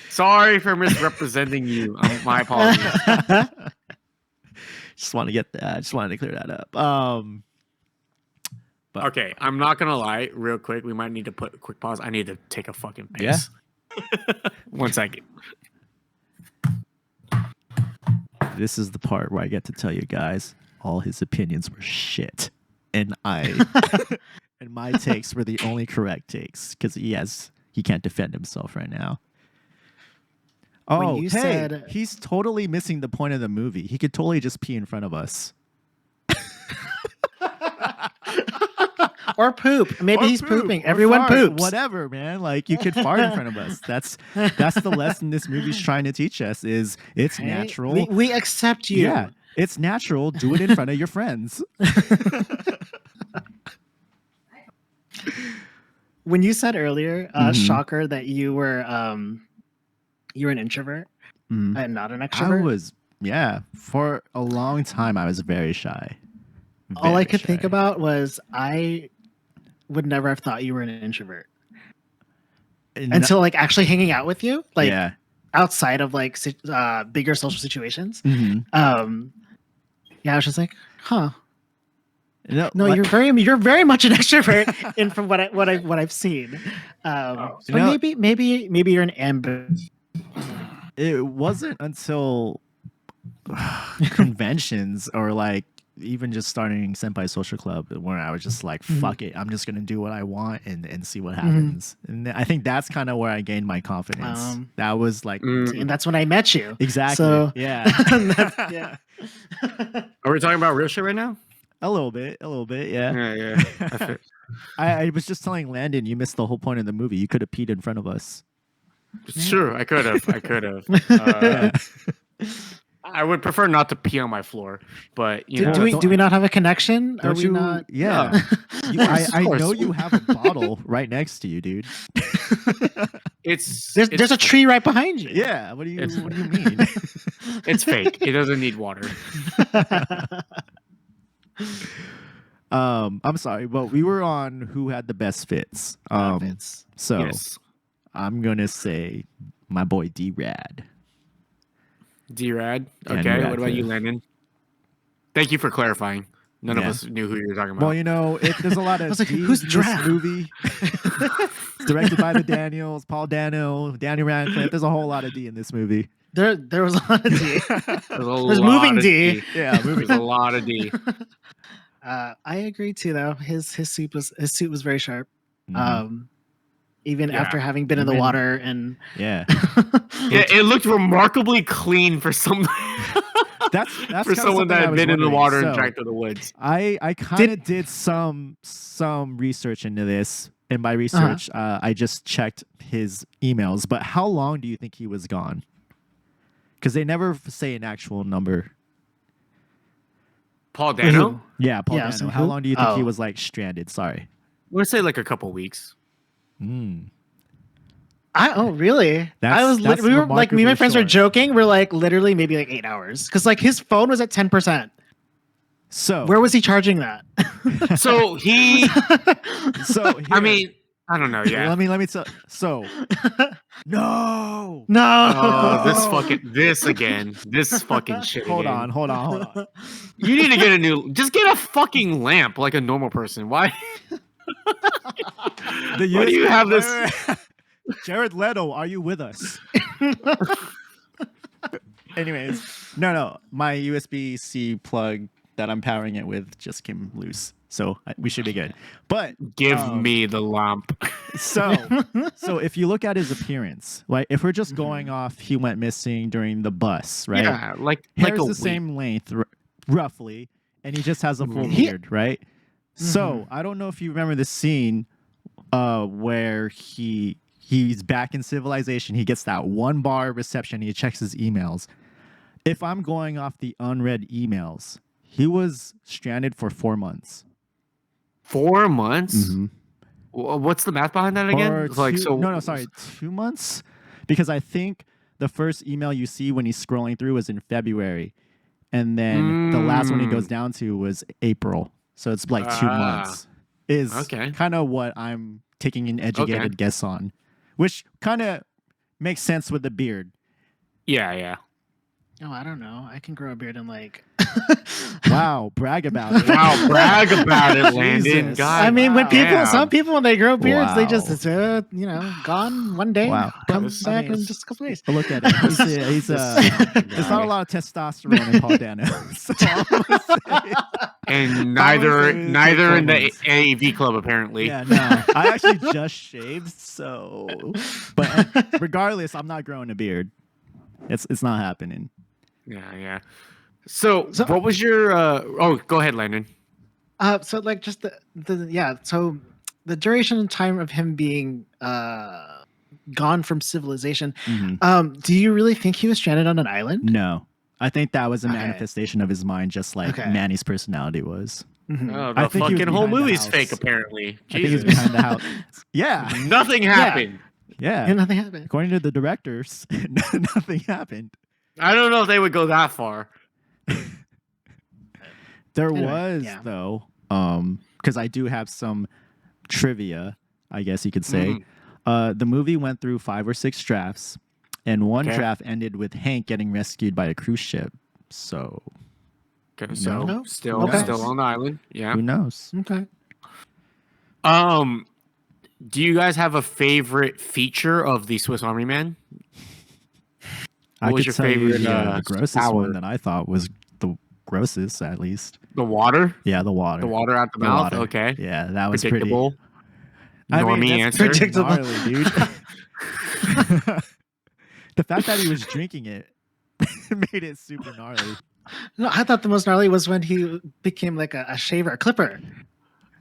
Sorry for misrepresenting you. My apologies. Just want to get that. I just wanted to clear that up. But Okay, I'm not gonna lie. Real quick, we might need to put a quick pause. I need to take a fucking piss. Yeah. 1 second. this is the part where I get to tell you guys all his opinions were shit, and and my takes were the only correct takes because he can't defend himself right now. Oh, you hey, said- he's totally missing the point of the movie. He could totally just pee in front of us. Or poop. Maybe Or he's poop, pooping. or Everyone fart, poops. Whatever, man. Like you could fart in front of us. That's the lesson this movie's trying to teach us is it's Right? natural. We accept you. Yeah, it's natural. Do it in front of your friends. When you said earlier, Mhm. shocker, that you were an introvert Mhm. and not an I extrovert. was, for a long time I was very shy. All I Very could think shy. about was I would never have thought you were an introvert And until like actually hanging out with you, like yeah. outside of like bigger social situations. Mhm. Yeah, I was just like, huh. No, No, like- you're very much an extrovert in from what I've seen. But You know- maybe you're an ambivert. it wasn't until conventions or like even just starting Senpai Social Club where I was just like, fuck it, I'm just gonna do what I want and see what happens. And I think that's kind of where I gained my confidence. That was like And that's when I met you. exactly. So Yeah. yeah. Are we talking about real shit right now? A little bit, yeah. Yeah. I feel- I was just telling Landon, you missed the whole point of the movie. You could have peed in front of us. It's true. I could have. Yeah. I would prefer not to pee on my floor, but you know, Do we not have a connection? Are Don't we you? not? Yeah. I course. know you have a bottle right next to you, dude. it's There's a tree right behind you. Yeah. What do you It's- mean? It's fake. It doesn't need water. I'm sorry, but we were on who had the best fits. So Yes. I'm gonna say my boy D-Rad. D-Rad. Daniel Okay. What about you, Radcliffe. Landon? Thank you for clarifying. None of Yeah. us knew who you were talking about. Well, you know, there's a lot of I was like, D's who's in this Drab? movie. It's directed by the Daniels, Paul Dano, Daniel Radcliffe. There's a whole lot of D in this movie. There was a lot of D. There's moving D. Yeah, moving. There's a lot of D. I agree too, though. His suit was very sharp. Mhm. Even Yeah. after having been in the Even- water and Yeah, Yeah, it looked remarkably clean for some that's for kinda someone something I that had was been in the wondering. water and So, drank through the woods. I kind of did some research into this, and by research, I just checked his emails. But how long do you think he was gone? Because they never say an actual number. Paul Dano? Who? Yeah, Paul Yeah, Dano. so How who? long do you think he Oh. was like stranded? Sorry. We'll say like a couple weeks. Really? That's We were like, me and my remarkably friends were short. joking. We're like literally maybe like 8 hours because like his phone was at 10%. So Where was he charging that? So he, so I here- mean, I don't know. Yeah. let me tell. So no. No. Oh, this fucking shit. Hold again. on. You need to get just get a fucking lamp like a normal person. Why? The Why do you USB have this? wait. Jared Leto, are you with us? Anyways, no. My USB-C plug that I'm powering it with just came loose, so we should be good. But Give me the lamp. so if you look at his appearance, like if we're just going off, he went missing during the bus, right? Yeah, like Hair's a the week. same length, roughly, and he just has a full He- beard, right? So I don't know if you remember the scene where he's back in civilization. He gets that one bar reception. He checks his emails. If I'm going off the unread emails, he was stranded for 4 months. 4 months. What's the math behind that again? Or It's like two- so. no, sorry, 2 months, because I think the first email you see when he's scrolling through was in February, and then the last one he goes down to was April. So it's like 2 months. Is Okay. kind of what I'm taking an educated guess on, which kind of makes sense with the beard. Yeah. Oh, I don't know. I can grow a beard and like. Wow, brag about it. Wow, brag about it, Landon. Jesus. God, I mean, when people, damn. some people, when they grow beards, they just, Wow. it's, gone one day, Wow. come This- back I mean, in just a couple days. Look at it. There's not a lot of testosterone in Paul Dano. So I'm gonna say- And I would say neither in the hormones. AAV club apparently. Yeah, no. I actually just shaved, so but regardless, I'm not growing a beard. It's not happening. Yeah. So, So- what was your? Oh, go ahead, Landon. So like just so the duration and time of him being gone from civilization. Mhm. Do you really think he was stranded on an island? No. I think that was a Okay. manifestation of his mind, just like Okay. Manny's personality was. Mhm. Oh, I the think he was fucking whole behind the movie's house. fake, apparently. I think he was Jesus. behind the house. Yeah. Nothing happened. Yeah. And nothing happened. According to the directors, nothing happened. I don't know if they would go that far. There Anyway, was yeah. though, because I do have some trivia, I guess you could say. The movie went through 5 or 6 drafts, and one Okay. draft ended with Hank getting rescued by a cruise ship. So Okay, so No. still Okay. on the island. Yeah. who knows? Okay. Do you guys have a favorite feature of the Swiss Army Man? I What was could your tell you favorite, the grossest power? one that I thought was the grossest, at least. The water? Yeah, the water. The water out the The mouth? water. Okay. Yeah, that was Predictable. pretty. Normie that's answer. pretty Predictable. gnarly, dude. The fact that he was drinking it made it super gnarly. No, I thought the most gnarly was when he became like a shaver, a clipper.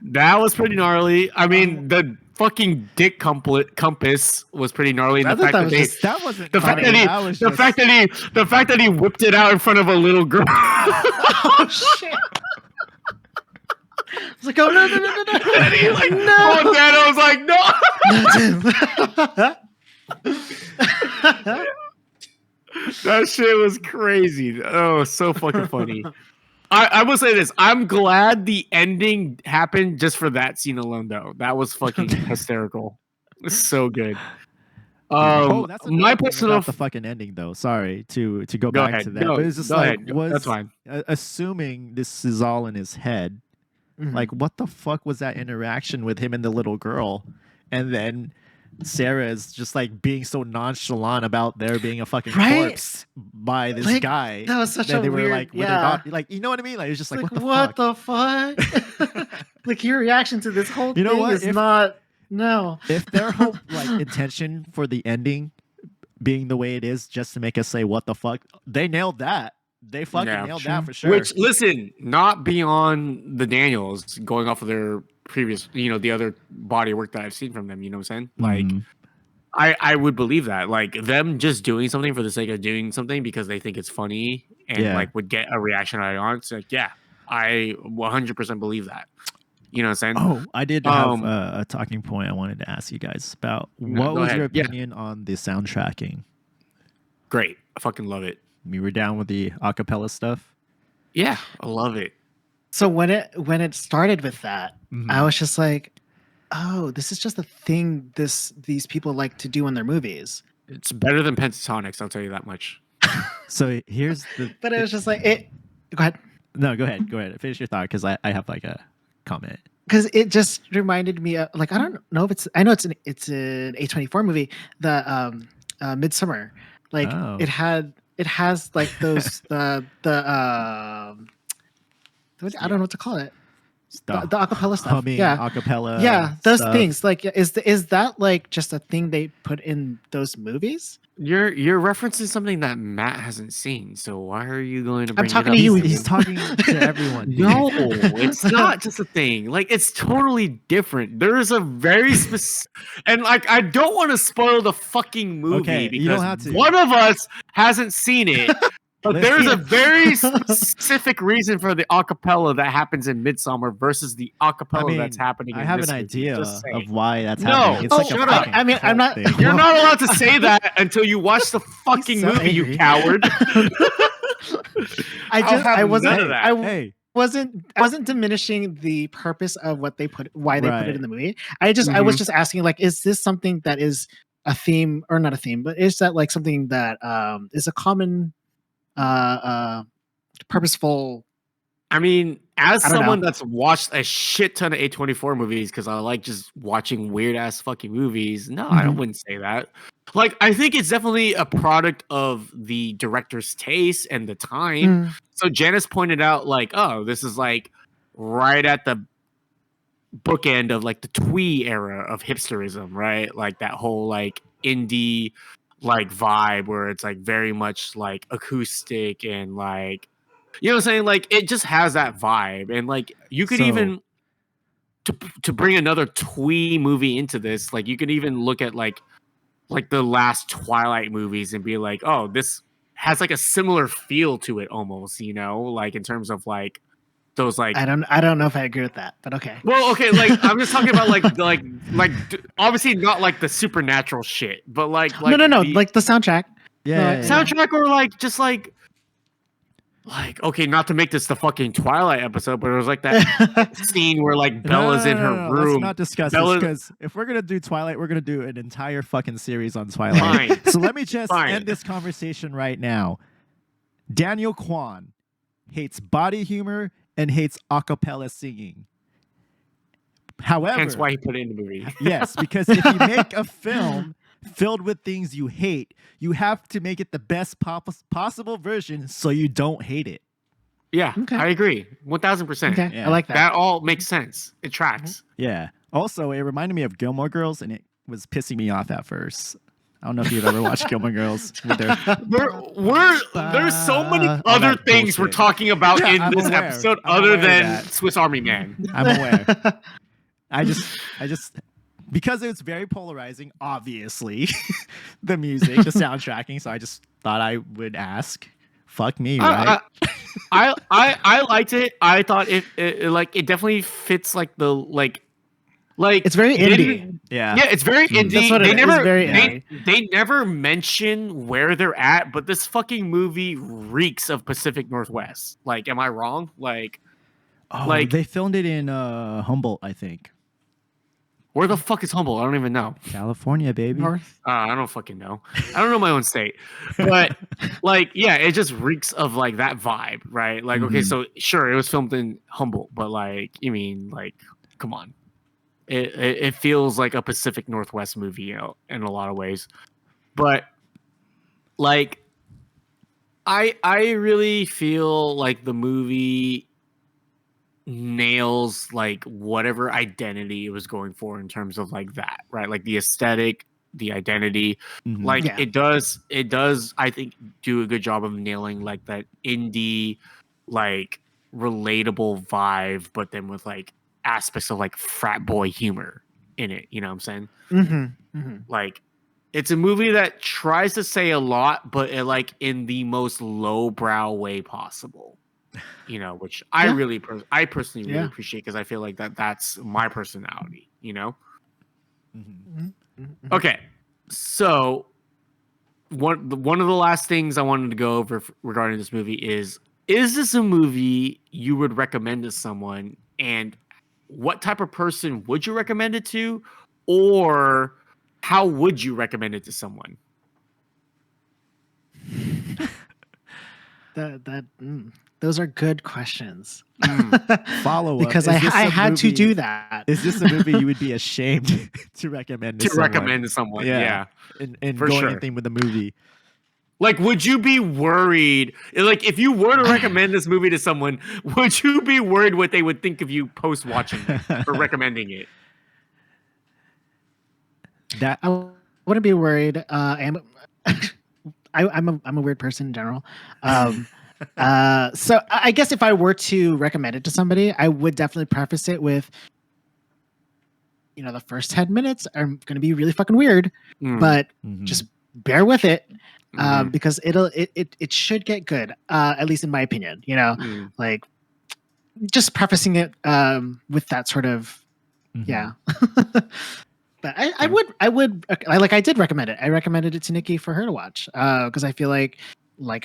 That was pretty gnarly. I mean, the fucking dick compass was pretty gnarly. I And the thought fact that that was they, just That wasn't the fact funny. that he, That was the just- fact that he whipped it out in front of a little girl. Oh shit! I was like, oh no! And he like, No! oh, Dad, I was like, no. That shit was crazy. Oh, so fucking funny. I will say this. I'm glad the ending happened just for that scene alone, though. That was fucking hysterical. It's so good. that's another My thing personal about the fucking ending, though. Sorry to go Go back ahead. to that, No, but it's just go like ahead. was That's fine. Assuming this is all in his head. Mhm. Like, what the fuck was that interaction with him and the little girl? And then Sarah is just like being so nonchalant about there being a fucking Right? corpse by this Like, guy. that was such that a they were weird, like, with their yeah. daughter- like, you know what I mean? Like, it's just like, Like, what the fuck? Like your reaction to this whole You know thing what? is If- not. No. If their whole like intention for the ending being the way it is just to make us say what the fuck, they nailed that. They fucking Yeah. nailed Sure. that for sure. Which, listen, not beyond the Daniels, going off of their previous, the other body of work that I've seen from them. You know what I'm saying? Like, Mhm. I would believe that. Like, them just doing something for the sake of doing something because they think it's funny and Yeah. like would get a reaction out of the audience. Like, yeah, I 100% believe that. You know what I'm saying? Oh, I did have Um, a talking point I wanted to ask you guys about. No, What go was ahead. your Yeah. opinion on the soundtracking? Great. I fucking love it. You were down with the acapella stuff? Yeah, I love it. So when it started with that, Mhm. I was just like, oh, this is just a thing these people like to do in their movies. It's better than Pentatonics, I'll tell you that much. So here's the. But it was just like it. Go ahead. No, go ahead. Go ahead. Finish your thought because I have like a comment. Because it just reminded me of, like, I don't know if I know it's an A24 movie, the Midsummer. Like Oh. it has like those I don't know what to call it. The acapella stuff. Humming, Yeah. acapella. Yeah, those stuff. things. Like is that like just a thing they put in those movies? You're referencing something that Matt hasn't seen, so why are you going to bring talking it to up? you. He's talking to everyone. dude. No, it's not just a thing. Like, it's totally different. There is a very specific, and like, I don't want to spoil the fucking movie Okay, because you don't have to. one of us hasn't seen it. But Listen. there's a very specific reason for the acapella that happens in Midsummer versus the acapella I mean, that's happening. I in have this an movie. idea Just saying. of why that's No. happening. It's Oh, like a shut up. fucking I mean, I'm cult not- thing. You're not allowed to say that until you watch the fucking so movie, you angry. coward. I have wasn't none of that. I Hey, wasn't diminishing the purpose of why they put Right. it in the movie. I was just asking, like, is this something that is a theme or not a theme, but is that like something that is a common purposeful. I mean, as I don't someone know. that's watched a shit ton of A24 movies because I like just watching weird ass fucking movies, no, I Mhm. wouldn't say that. Like, I think it's definitely a product of the director's taste and the time. Mm. So Janice pointed out, like, oh, this is like right at the bookend of like the twee era of hipsterism, right? Like that whole like indie like vibe where it's like very much like acoustic and like, you know what I'm saying? Like it just has that vibe. And like you could So even to bring another twee movie into this, like you could even look at like the last Twilight movies and be like, oh, this has like a similar feel to it almost, you know, like in terms of like those like I don't know if I agree with that, but okay. well, okay, like I'm just talking about obviously not like the supernatural shit, but like No, the like the soundtrack. yeah. soundtrack or like just like okay, not to make this the fucking Twilight episode, but it was like that scene where like Bella's in her Let's room. not discuss Bella- this because if we're gonna do Twilight, we're gonna do an entire fucking series on Twilight. Fine. So let me just Fine. end this conversation right now. Daniel Kwan hates body humor and hates a cappella singing. However, Hence why he put it in the movie. yes, because if you make a film filled with things you hate, you have to make it the best possible version so you don't hate it. Yeah, Okay. I agree, 1000%. Okay, Yeah. I like that. That all makes sense. It tracks. Yeah. Also, it reminded me of Gilmore Girls, and it was pissing me off at first. I don't know if you've ever watched Gilmore Girls. With their, There's so many all other that things we're bullshit. talking about Yeah, in I'm this aware. episode I'm other aware of than that. Swiss Army Man. I'm aware. I just because it's very polarizing, obviously, the music, the soundtracking. So I just thought I would ask. Fuck me, right? I liked it. I thought it definitely fits like the like It's very they indie. didn't- Yeah. Yeah, it's very indie. That's what they it is. never It's very they never mention where they're at, but this fucking movie reeks of Pacific Northwest. Like, am I wrong? Like, Oh, like- they filmed it in Humboldt, I think. where the fuck is Humboldt? I don't even know. California, baby. North. I don't fucking know. I don't know my own state. But like, yeah, it just reeks of like that vibe, right? Like, okay, Mhm. so sure, it was filmed in Humboldt, but like, you mean like, come on. It feels like a Pacific Northwest movie, you know, in a lot of ways. But like I really feel like the movie nails like whatever identity it was going for in terms of like that, right? Like the aesthetic, the identity. Mhm. Like Yeah. it does I think do a good job of nailing like that indie like relatable vibe, but then with like aspects of like frat boy humor in it, you know what I'm saying? Mm-hmm. Mm-hmm. Like it's a movie that tries to say a lot, but like in the most lowbrow way possible. You know, which I Yeah. really, I personally really Yeah. appreciate because I feel like that's my personality. You know. Mhm. Mm-hmm. Okay, so one of the last things I wanted to go over regarding this movie is this a movie you would recommend to someone, and what type of person would you recommend it to, or how would you recommend it to someone? Those are good questions. Follow up. Because Is I this a had to movie- do that. Is this a movie you would be ashamed to recommend to To someone? recommend to someone, yeah. And For going sure. anything with the movie. Like, would you be worried? Like, if you were to recommend this movie to someone, would you be worried what they would think of you post watching it or recommending it? That I wouldn't be worried. I'm a weird person in general. So I guess if I were to recommend it to somebody, I would definitely preface it with, you know, the first 10 minutes are going to be really fucking weird, Mm, but Mhm. just bear with it. mhm, Because it should get good, at least in my opinion. You know, mm. like just prefacing it with that sort of Mhm. yeah. But I would like I did recommend it. I recommended it to Nikki for her to watch because I feel like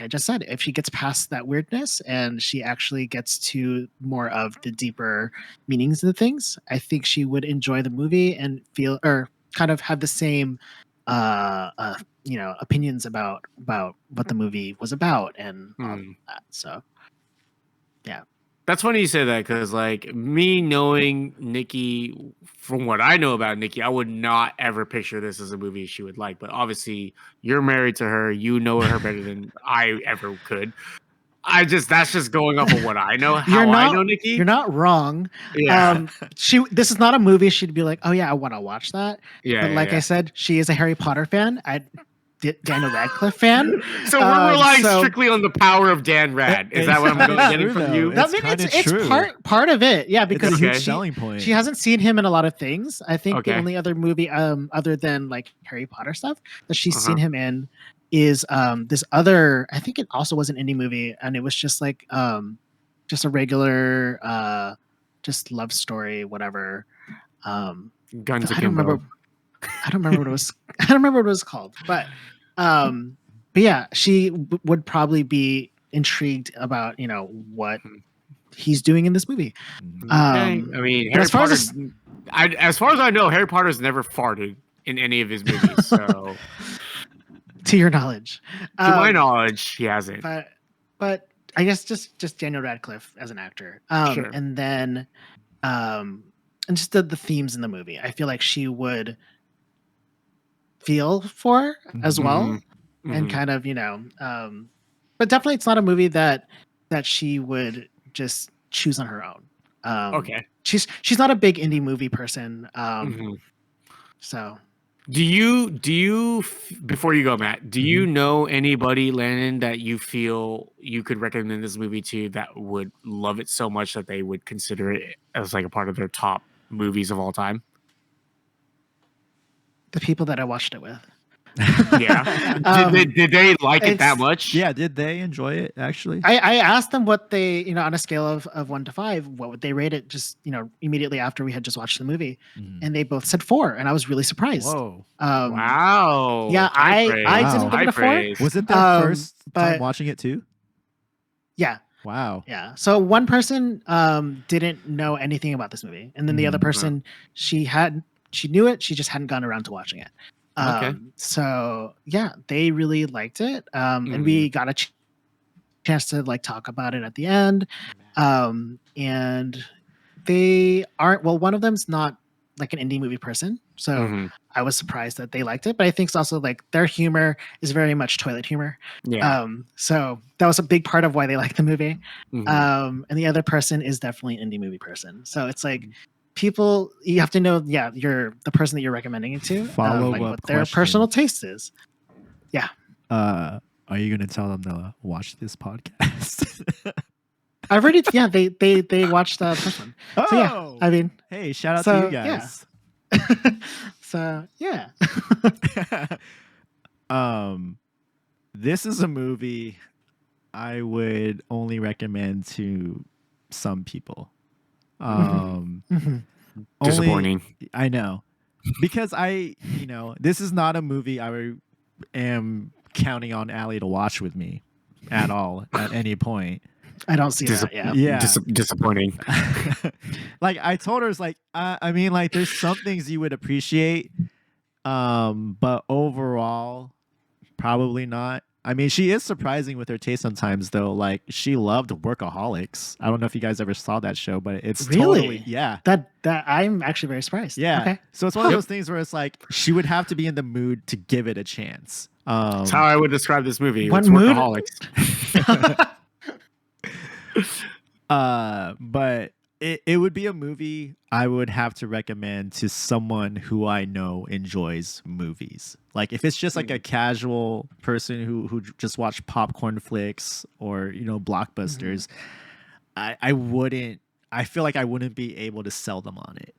I just said, if she gets past that weirdness and she actually gets to more of the deeper meanings of the things, I think she would enjoy the movie and feel or kind of have the same opinions about what the movie was about and all that. So yeah. That's funny you say that, because like me knowing Nikki, from what I know about Nikki, I would not ever picture this as a movie she would like. But obviously, you're married to her, you know her better than I ever could. That's just going off of what I know, I know Nikki. You're not wrong. Yeah. This is not a movie she'd be like, oh yeah, I want to watch that. Yeah. But like I said, she is a Harry Potter fan. Daniel Radcliffe fan. So we're relying strictly on the power of Dan Rad. Is that what I'm getting from you? It's part of it. Yeah, because it's a huge selling point. She hasn't seen him in a lot of things. I think the only other movie other than like Harry Potter stuff that she's seen him in is this other, I think it also was an indie movie, and it was just like just a regular just love story, whatever. Guns I don't remember what it was. I don't remember what it was called, but yeah, she would probably be intrigued about what he's doing in this movie. I mean, Harry Potter. As far as I know, Harry Potter's never farted in any of his movies. So, to your knowledge, to my knowledge, he hasn't. But I guess just Daniel Radcliffe as an actor, sure. And then and just the themes in the movie, I feel like she would feel for as well, and kind of but definitely it's not a movie that she would just choose on her own. She's not a big indie movie person. So do you before you go, Matt, do you know anybody, Landon, that you feel you could recommend this movie to that would love it so much that they would consider it as like a part of their top movies of all time? The people that I watched it with. Yeah. Did they like it that much? Yeah. Did they enjoy it actually? I asked them what they, on a scale of 1 to 5, what would they rate it just, immediately after we had just watched the movie, and they both said 4, and I was really surprised. Whoa. Wow. Yeah. I didn't give it a 4. Was it their first time watching it too? Yeah. Wow. Yeah. So one person didn't know anything about this movie, and then the other person, she knew it, she just hadn't gone around to watching it. So yeah, they really liked it, and we got a chance to like talk about it at the end. And they aren't, well, one of them's not like an indie movie person, so I was surprised that they liked it, but I think it's also like their humor is very much toilet humor. So that was a big part of why they like the movie. And the other person is definitely an indie movie person, so it's like people, you have to know, you're the person that you're recommending it to, follow like up what their personal taste is. Are you gonna tell them to watch this podcast? I've already, they watched the first one. Oh, so yeah, I mean, hey, shout out to you guys. Yeah. So yeah. This is a movie I would only recommend to some people. Disappointing. I know, because this is not a movie I am counting on Allie to watch with me at all at any point. I don't see that. Yeah. Disappointing. Like I told her, it's like I mean, like there's some things you would appreciate, but overall, probably not. I mean, she is surprising with her taste sometimes, though. Like, she loved Workaholics. I don't know if you guys ever saw that show, but it's really, yeah. That I'm actually very surprised. Yeah. Okay. So it's one of those things where it's like she would have to be in the mood to give it a chance. That's how I would describe this movie. What it's mood? Workaholics. But it would be a movie I would have to recommend to someone who I know enjoys movies. Like if it's just like a casual person who just watch popcorn flicks or blockbusters, I wouldn't. I feel like I wouldn't be able to sell them on it.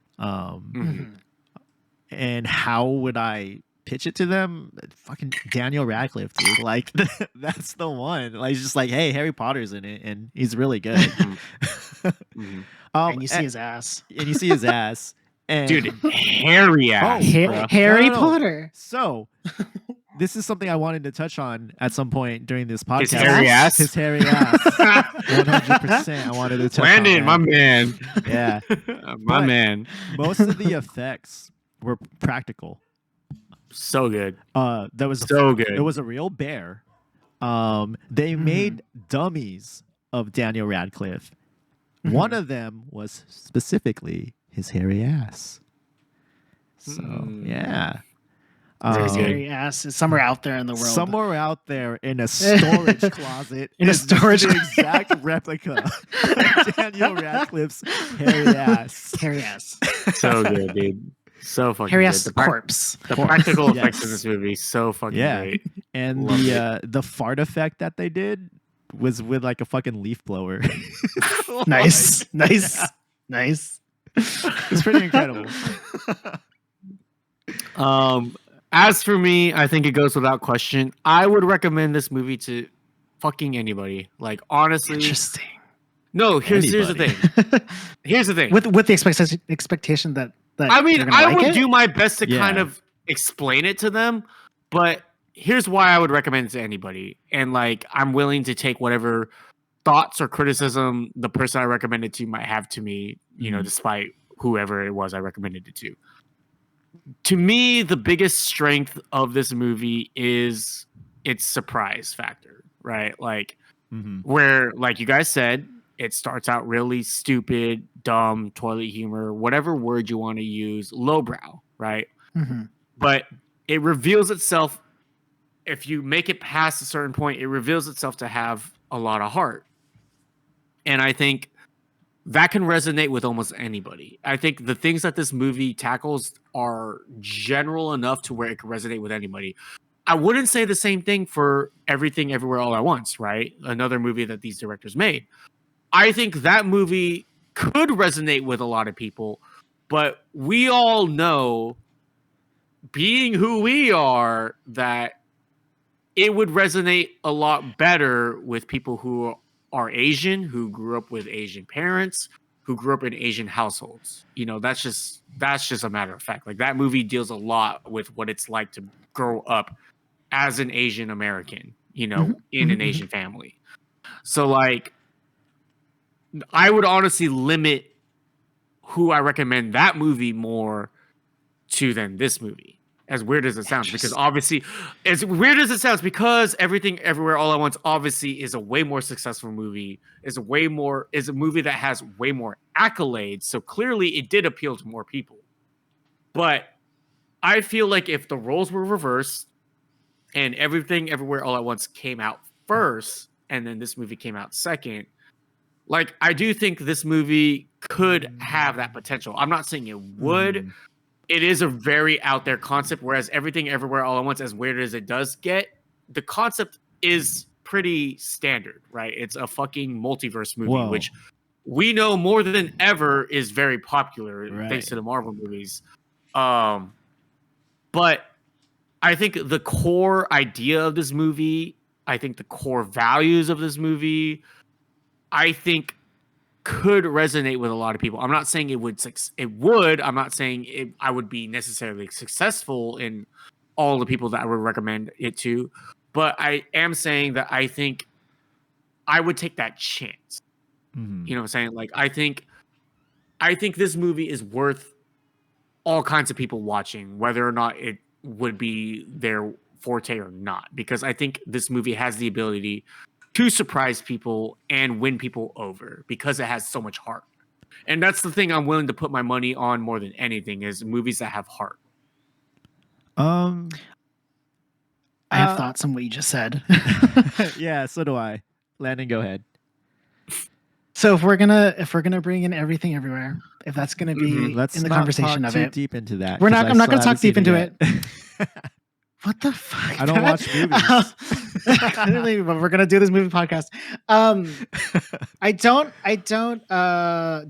And how would I pitch it to them? Fucking Daniel Radcliffe, dude. Like that's the one. Like just like, hey, Harry Potter's in it, and he's really good. And you see his ass. And you see his ass. And, dude, hairy ass. Harry Potter. So this is something I wanted to touch on at some point during this podcast. His hairy ass? His hairy ass. 100%. I wanted to touch Landon, on my man. Yeah. My man. Most of the effects were practical. So good. That was So good. It was a real bear. They made dummies of Daniel Radcliffe. One of them was specifically his hairy ass. So yeah. His hairy ass is somewhere out there in the world. Somewhere out there in a storage closet. In a storage the exact replica of Daniel Radcliffe's hairy ass. Hairy ass. So good, dude. So fucking Hairy good. ass corpse. The practical Yes. effects in this movie so fucking great. And Love the fart effect that they did was with like a fucking leaf blower. Nice. It's pretty incredible. As for me, I think it goes without question. I would recommend this movie to fucking anybody. Like honestly, Interesting. no. Here's the Anybody. thing. Here's the thing. With the expectation that I mean, they're gonna I like would it? do my best to Yeah. kind of explain it to them, but here's why I would recommend it to anybody. And like, I'm willing to take whatever thoughts or criticism the person I recommended to might have to me, you know, despite whoever it was I recommended it to. To me, the biggest strength of this movie is its surprise factor, right? Like, where, like you guys said, it starts out really stupid, dumb, toilet humor, whatever word you want to use, lowbrow, right? But it reveals itself, if you make it past a certain point, it reveals itself to have a lot of heart. And I think that can resonate with almost anybody. I think the things that this movie tackles are general enough to where it can resonate with anybody. I wouldn't say the same thing for Everything Everywhere All at Once, right? Another movie that these directors made. I think that movie could resonate with a lot of people, but we all know, being who we are, that it would resonate a lot better with people who are Asian, who grew up with Asian parents, who grew up in Asian households. You know, that's just a matter of fact. Like, that movie deals a lot with what it's like to grow up as an Asian American, you know, in an Asian family. So like, I would honestly limit who I recommend that movie more to than this movie. As weird as it sounds, because obviously, as weird as it sounds, because Everything Everywhere All at Once obviously is a way more successful movie, is a movie that has way more accolades. So clearly it did appeal to more people. But I feel like if the roles were reversed and Everything Everywhere All at Once came out first, and then this movie came out second, like, I do think this movie could have that potential. I'm not saying it would. It is a very out there concept, whereas Everything Everywhere All at Once, as weird as it does get, the concept is pretty standard, right? It's a fucking multiverse movie, which we know more than ever is very popular thanks to the Marvel movies. But I think the core idea of this movie, I think the core values of this movie, I think could resonate with a lot of people. I'm not saying it would. I'm not saying I would be necessarily successful in all the people that I would recommend it to, but I am saying that I think I would take that chance. You know what I'm saying? Like, I think this movie is worth all kinds of people watching, whether or not it would be their forte or not, because I think this movie has the ability to surprise people and win people over because it has so much heart. And that's the thing I'm willing to put my money on more than anything, is movies that have heart. I have thoughts on what you just said. Yeah, so do I. Landon, go ahead. So if we're gonna bring in Everything Everywhere, if that's gonna be Let's in the not conversation talk of too it, deep into that. I'm not still gonna talk haven't seen deep into yet. what the fuck? I don't watch movies. Clearly, but we're gonna do this movie podcast. I don't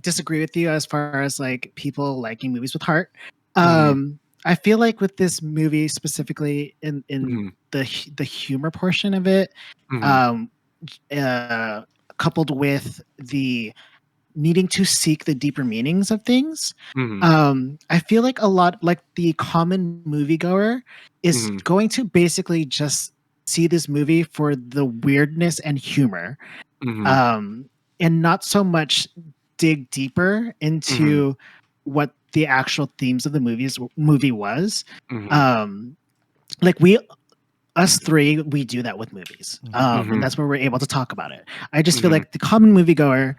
disagree with you as far as like people liking movies with heart. I feel like with this movie specifically in the humor portion of it, coupled with the needing to seek the deeper meanings of things, I feel like a lot, like the common moviegoer is going to basically just see this movie for the weirdness and humor, and not so much dig deeper into what the actual themes of the movie was. like us three, we do that with movies. And that's where we're able to talk about it. I just feel like the common moviegoer,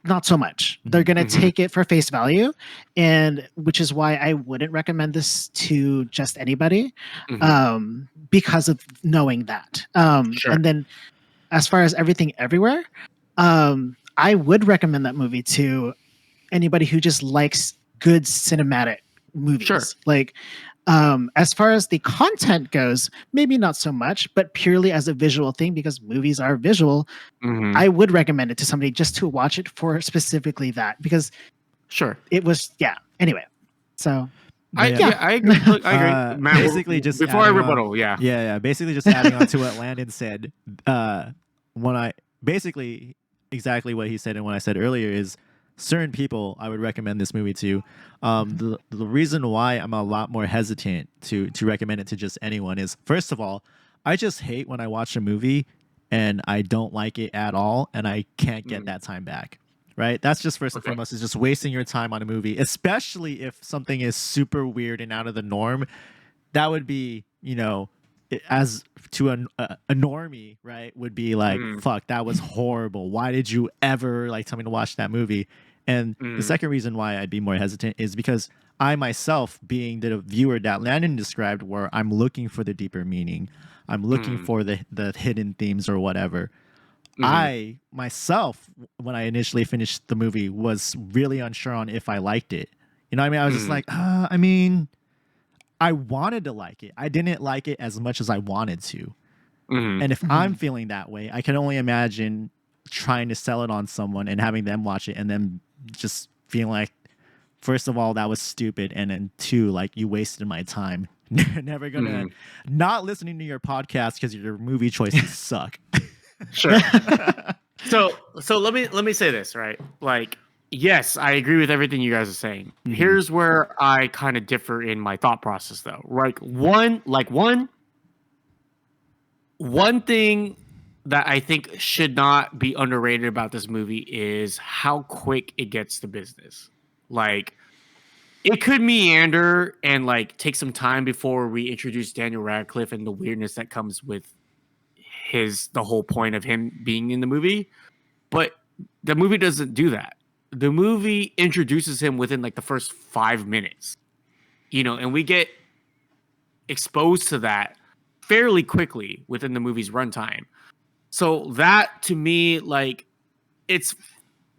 not so much. They're going to take it for face value, and which is why I wouldn't recommend this to just anybody, because of knowing that. Sure. And then as far as Everything Everywhere, I would recommend that movie to anybody who just likes good cinematic movies. Sure. Like, as far as the content goes, maybe not so much, but purely as a visual thing, because movies are visual, I would recommend it to somebody just to watch it for specifically that, because Sure. it was, yeah. Anyway, so I agree. Look, I agree. Matt, basically, just before I adding rebuttal, yeah. Basically, just adding on to what Landon said. When I basically exactly what he said and what I said earlier is certain people I would recommend this movie to. The reason why I'm a lot more hesitant to recommend it to just anyone is, first of all, I just hate when I watch a movie and I don't like it at all and I can't get that time back. Right? That's just first and foremost, is just wasting your time on a movie, especially if something is super weird and out of the norm. That would be, as to a normie, right, would be like, fuck, that was horrible. Why did you ever like tell me to watch that movie? And the second reason why I'd be more hesitant is because I myself, being the viewer that Landon described, where I'm looking for the deeper meaning, I'm looking for the hidden themes or whatever. I myself, when I initially finished the movie, was really unsure on if I liked it. You know what I mean? I was just like, I mean, I wanted to like it. I didn't like it as much as I wanted to. And if I'm feeling that way, I can only imagine trying to sell it on someone and having them watch it and then just feeling like, first of all, that was stupid. And then two, like, you wasted my time. Never gonna not listening to your podcast because your movie choices suck. Sure. So let me say this, right? Like, yes, I agree with everything you guys are saying. Here's where I kind of differ in my thought process, though. Right? One thing that I think should not be underrated about this movie is how quick it gets to business. Like, it could meander and like take some time before we introduce Daniel Radcliffe and the weirdness that comes with the whole point of him being in the movie. But the movie doesn't do that. The movie introduces him within like the first 5 minutes, and we get exposed to that fairly quickly within the movie's runtime. So that, to me, like, it's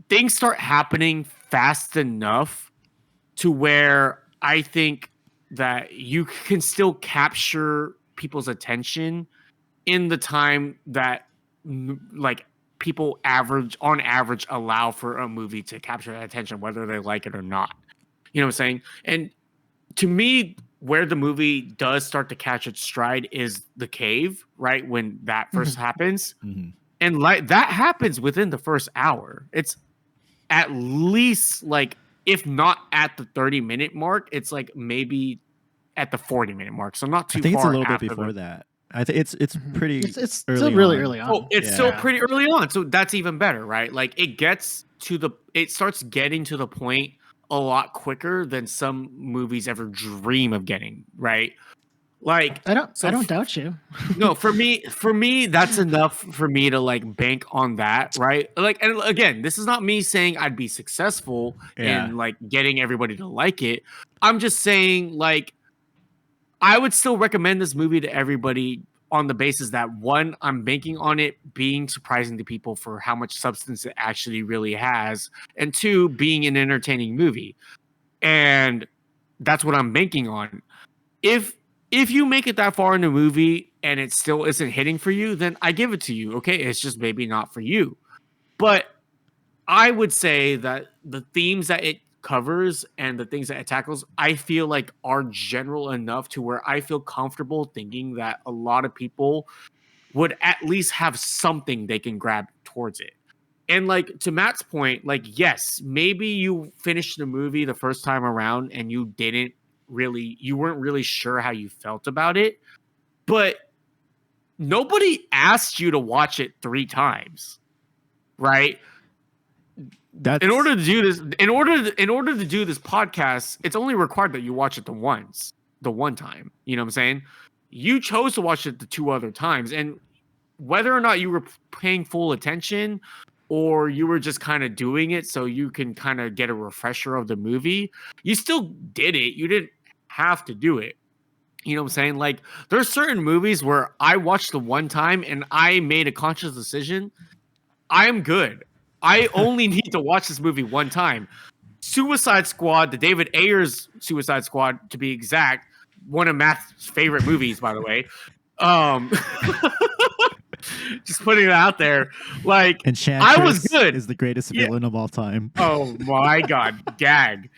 things start happening fast enough to where I think that you can still capture people's attention in the time that, like, people on average allow for a movie to capture that attention, whether they like it or not. You know what I'm saying? And to me, where the movie does start to catch its stride is the cave, right? When that first happens. And like that happens within the first hour. It's at least, like, if not at the 30-minute mark, it's like maybe at the 40-minute mark. So not too far. I think it's a little bit before that. I think it's pretty. It's still really early on. Oh, it's still pretty early on. So that's even better, right? Like, it starts getting to the point a lot quicker than some movies ever dream of getting, right? Like, I don't doubt you. No, for me, that's enough for me to like bank on that, right? Like, and again, this is not me saying I'd be successful in like getting everybody to like it. I'm just saying, like, I would still recommend this movie to everybody on the basis that, one, I'm banking on it being surprising to people for how much substance it actually really has, and two, being an entertaining movie. And that's what I'm banking on. If you make it that far in the movie and it still isn't hitting for you, then I give it to you. Okay, it's just maybe not for you. But I would say that the themes that it covers and the things that it tackles, I feel like are general enough to where I feel comfortable thinking that a lot of people would at least have something they can grab towards it. And like, to Matt's point, like, yes, maybe you finished the movie the first time around and you weren't really sure how you felt about it, but nobody asked you to watch it 3 times, right? In order to do this podcast, it's only required that you watch it the one time. You know what I'm saying? you chose to watch it the 2 other times, and whether or not you were paying full attention or you were just kind of doing it so you can kind of get a refresher of the movie, you still did it. You didn't have to do it. You know what I'm saying? Like, there's certain movies where I watched the one time and I made a conscious decision. I am good. I only need to watch this movie one time. Suicide Squad, the David Ayers Suicide Squad, to be exact, one of Matt's favorite movies, by the way. Just putting it out there. Like, Enchantress I was good. is the greatest villain of all time. Oh my god, gag.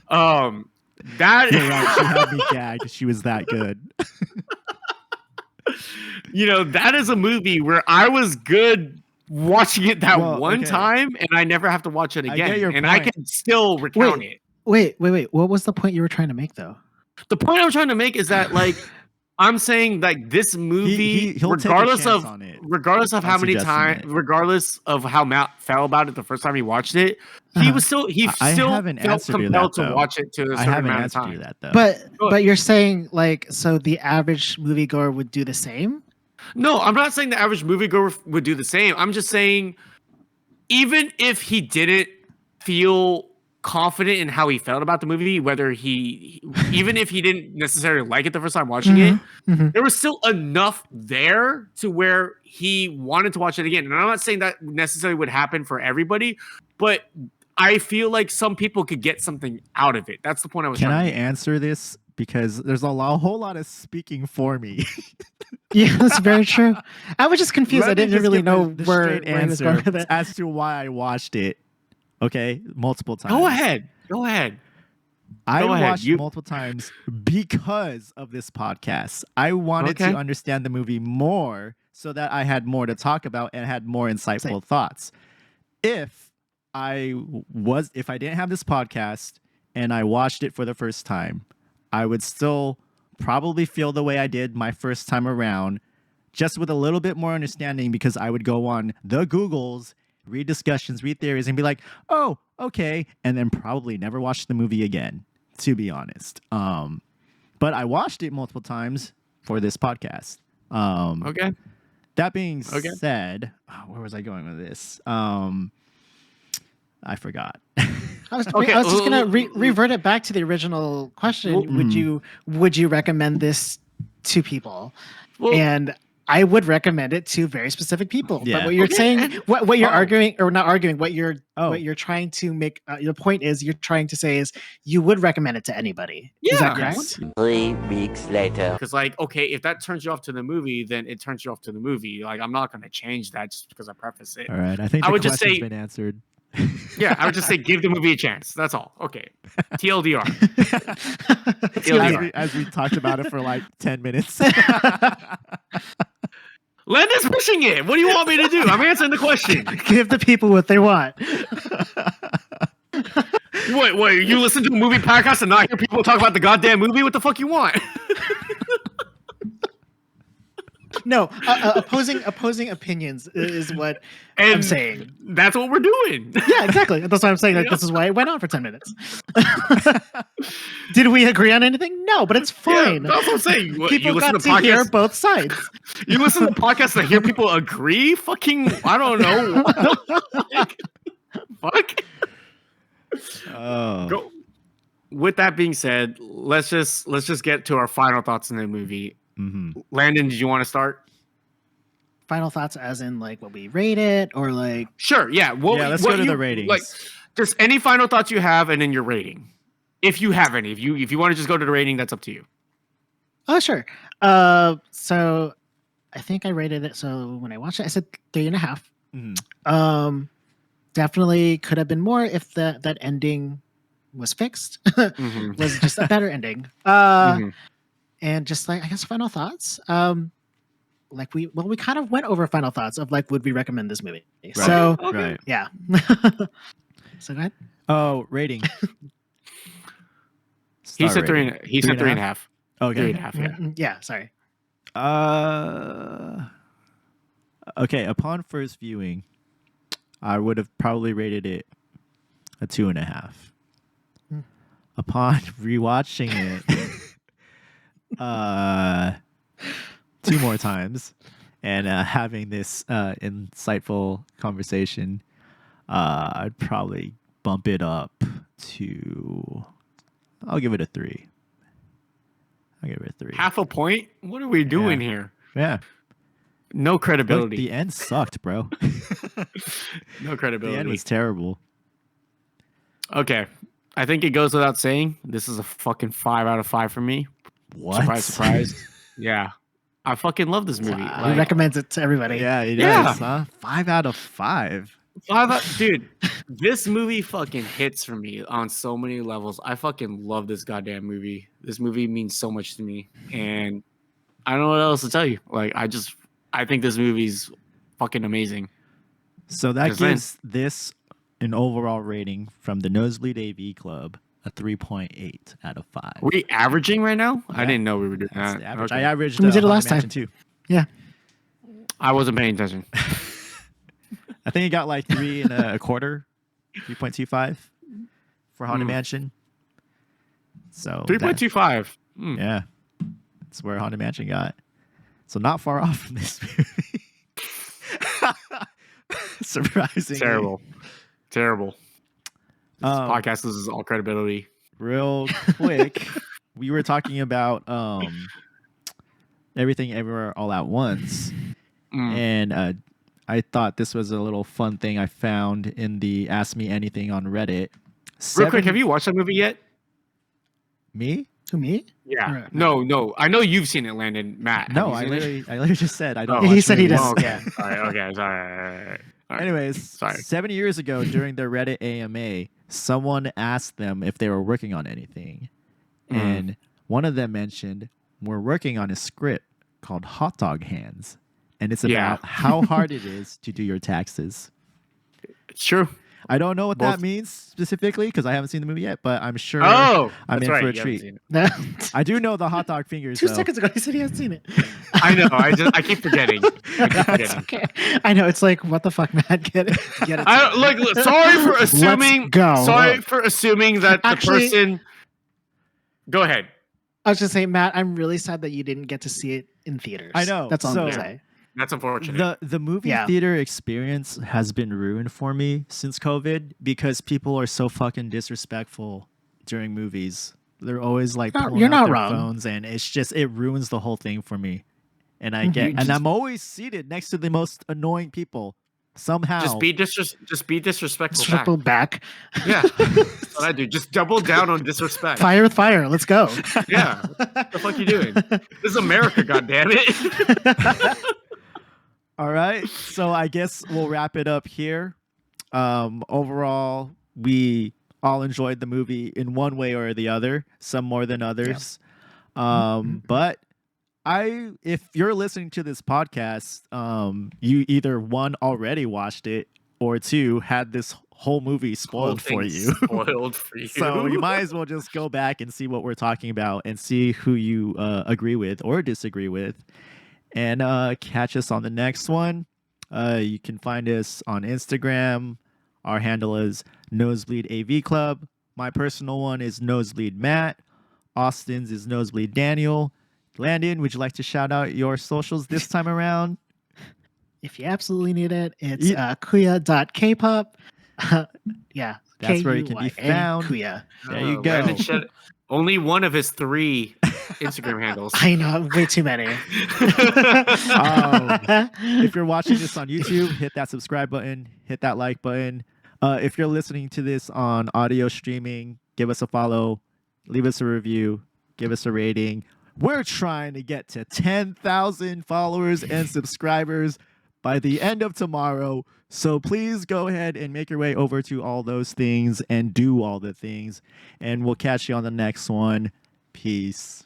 That You're right. She had me gagged. She was that good. You know, that is a movie where I was good watching it that one time, and I never have to watch it again. And I can still recount it. Wait. What was the point you were trying to make, though? The point I'm trying to make is that, like, I'm saying, like, this movie, regardless of how many times, regardless of how Matt felt about it the first time he watched it, he still felt compelled to watch it to a certain amount of time. But you're saying, like, so the average moviegoer would do the same? No, I'm not saying the average moviegoer would do the same. I'm just saying, even if he didn't feel confident in how he felt about the movie, even if he didn't necessarily like it the first time watching it, there was still enough there to where he wanted to watch it again. And I'm not saying that necessarily would happen for everybody, but I feel like some people could get something out of it. That's the point I was trying to make. Can I answer this? Because there's a whole lot of speaking for me. Yeah, that's very true. I was just confused. I didn't really know where he was going with it. As to why I watched it. Okay, multiple times. Go ahead. I watched multiple times because of this podcast. I wanted to understand the movie more so that I had more to talk about and had more insightful thoughts. If I didn't have this podcast and I watched it for the first time, I would still probably feel the way I did my first time around, just with a little bit more understanding, because I would go on the Googles, read discussions, read theories, and be like, oh, okay, and then probably never watch the movie again, to be honest. But I watched it multiple times for this podcast. Okay. That being said, where was I going with this? I forgot. I was just gonna revert it back to the original question. Would you recommend this to people? And I would recommend it to very specific people. Yeah. But what you're saying, what you're arguing, or not arguing, what you're trying to make, your point is, you're trying to say is you would recommend it to anybody. Yeah. Is that correct? 3 weeks later. Because, like, okay, if that turns you off to the movie, then it turns you off to the movie. Like, I'm not going to change that just because I preface it. All right. I think the question's been answered. Yeah, I would just say give the movie a chance. That's all. Okay. TLDR. As we talked about it for like 10 minutes. Landon's pushing it. What do you want me to do? I'm answering the question. Give the people what they want. Wait, you listen to a movie podcast and not hear people talk about the goddamn movie? What the fuck you want? No, opposing opinions is what I'm saying. That's what we're doing. Yeah, exactly. That's why I'm saying that this is why it went on for 10 minutes. Did we agree on anything? No, but it's fine. Yeah, that's what I'm saying. People got to hear both sides. You listen to podcasts and hear people agree? Fucking, I don't know. Fuck. Oh. With that being said, let's just get to our final thoughts on the movie. Mm-hmm. Landon, did you want to start? Final thoughts, as in like what we rate it, or like? Sure, yeah. Let's go to the ratings. Like, just any final thoughts you have, and then your rating, if you have any. If you want to just go to the rating, that's up to you. Oh, sure. So I think I rated it. So when I watched it, I said 3.5. Mm-hmm. Definitely could have been more if that ending was fixed. Mm-hmm. Was just a better ending. Mm-hmm. And just like, I guess, final thoughts. Like we kind of went over final thoughts of like, would we recommend this movie? Right. So right. Yeah. So go ahead. Oh, rating. He said 3. He said 3.5. Okay. 3.5. Yeah. Sorry. Okay. Upon first viewing, I would have probably rated it a 2.5. Upon rewatching it, 2 more times and having this insightful conversation, I'd probably bump it up to. I'll give it a 3. I'll give it a 3. Half a point? What are we doing here? Yeah. No Look, credibility. the end sucked, bro. No The credibility. end was terrible. Okay. I think it goes without saying. This is a fucking 5 out of 5 for me. What? Surprise, surprise. Yeah. I fucking love this movie. He Like, recommends it to everybody. Yeah, it Yeah. does, huh? 5 out of 5. dude, this movie fucking hits for me on so many levels. I fucking love this goddamn movie. This movie means so much to me. And I don't know what else to tell you. Like, I think this movie's fucking amazing. So that Just saying. gives this an overall rating from the Nosebleed AV Club a 3.8 out of 5. Are we averaging right now? I Yeah. didn't know we were doing That's that. the average. Okay. I averaged We did it Haunted last time. Mansion too. Yeah. I wasn't paying attention. I think it got like 3.25, 3.25 for Haunted Mm. Mansion. So 3.25. that- yeah, that's where Haunted Mansion got. So not far off from this movie. Surprisingly, Terrible. This Um, podcast loses all credibility. Real quick, we were talking about Everything Everywhere All at Once. Mm. And I thought this was a little fun thing I found in the Ask Me Anything on Reddit. Real quick, have you watched that movie yet? Me? To me? Yeah. Right. No. I know you've seen it, Landon. Matt. have No, you I seen it? literally just said I don't. Oh, watch he said he movies. does. Oh, okay. Yeah. Sorry. Okay. Sorry. All right. Anyways, Sorry. 7 years ago during the Reddit AMA, someone asked them if they were working on anything. Mm. And one of them mentioned, we're working on a script called Hot Dog Hands. And it's Yeah. about how hard it is to do your taxes. It's true. I don't know what that Both- means specifically because I haven't seen the movie yet, but I'm sure Oh, I'm that's in right. for a you haven't treat. seen it. No. I do know the hot dog fingers. 2 though. seconds ago, he said he hadn't seen it. I know. I keep forgetting. It's okay. I know. It's like, what the fuck, Matt? Get it. Get it. Look, sorry for assuming. go. Sorry for assuming that Actually- the person. Go ahead. I was just saying, Matt, I'm really sad that you didn't get to see it in theaters. I know. That's all I'm So- going to say. That's unfortunate. The movie Yeah. theater experience has been ruined for me since COVID because people are so fucking disrespectful during movies. They're always like No, pulling you're out not their wrong. phones, and it ruins the whole thing for me. And I Mhm. get, You and just- I'm always seated next to the most annoying people somehow. just be disrespectful. Disrespectful back. Back. Yeah, that's what I do. Just double down on disrespect. Fire with fire. Let's go. Yeah, what the fuck you doing? This is America, goddammit. All right. So I guess we'll wrap it up here. Overall, we all enjoyed the movie in one way or the other, some more than others. But if you're listening to this podcast, you either one already watched it or two had this whole movie spoiled for you. Spoiled for you. So you might as well just go back and see what we're talking about and see who you agree with or disagree with. And catch us on the next one. You can find us on Instagram. Our handle is Nosebleed AV Club. My personal one is Nosebleed Matt. Austin's is Nosebleed Daniel. Landon, would you like to shout out your socials this time around? If you absolutely need it, it's Yeah. kuya.kpop. Yeah. That's where it can be Kuya. found. Kuya. There you Oh, go. Landon shed only one of his 3 Instagram handles. I know, way too many. If you're watching this on YouTube, hit that subscribe button, hit that like button. If you're listening to this on audio streaming, give us a follow, leave us a review, give us a rating. We're trying to get to 10,000 followers and subscribers by the end of tomorrow. So please go ahead and make your way over to all those things and do all the things. And we'll catch you on the next one. Peace.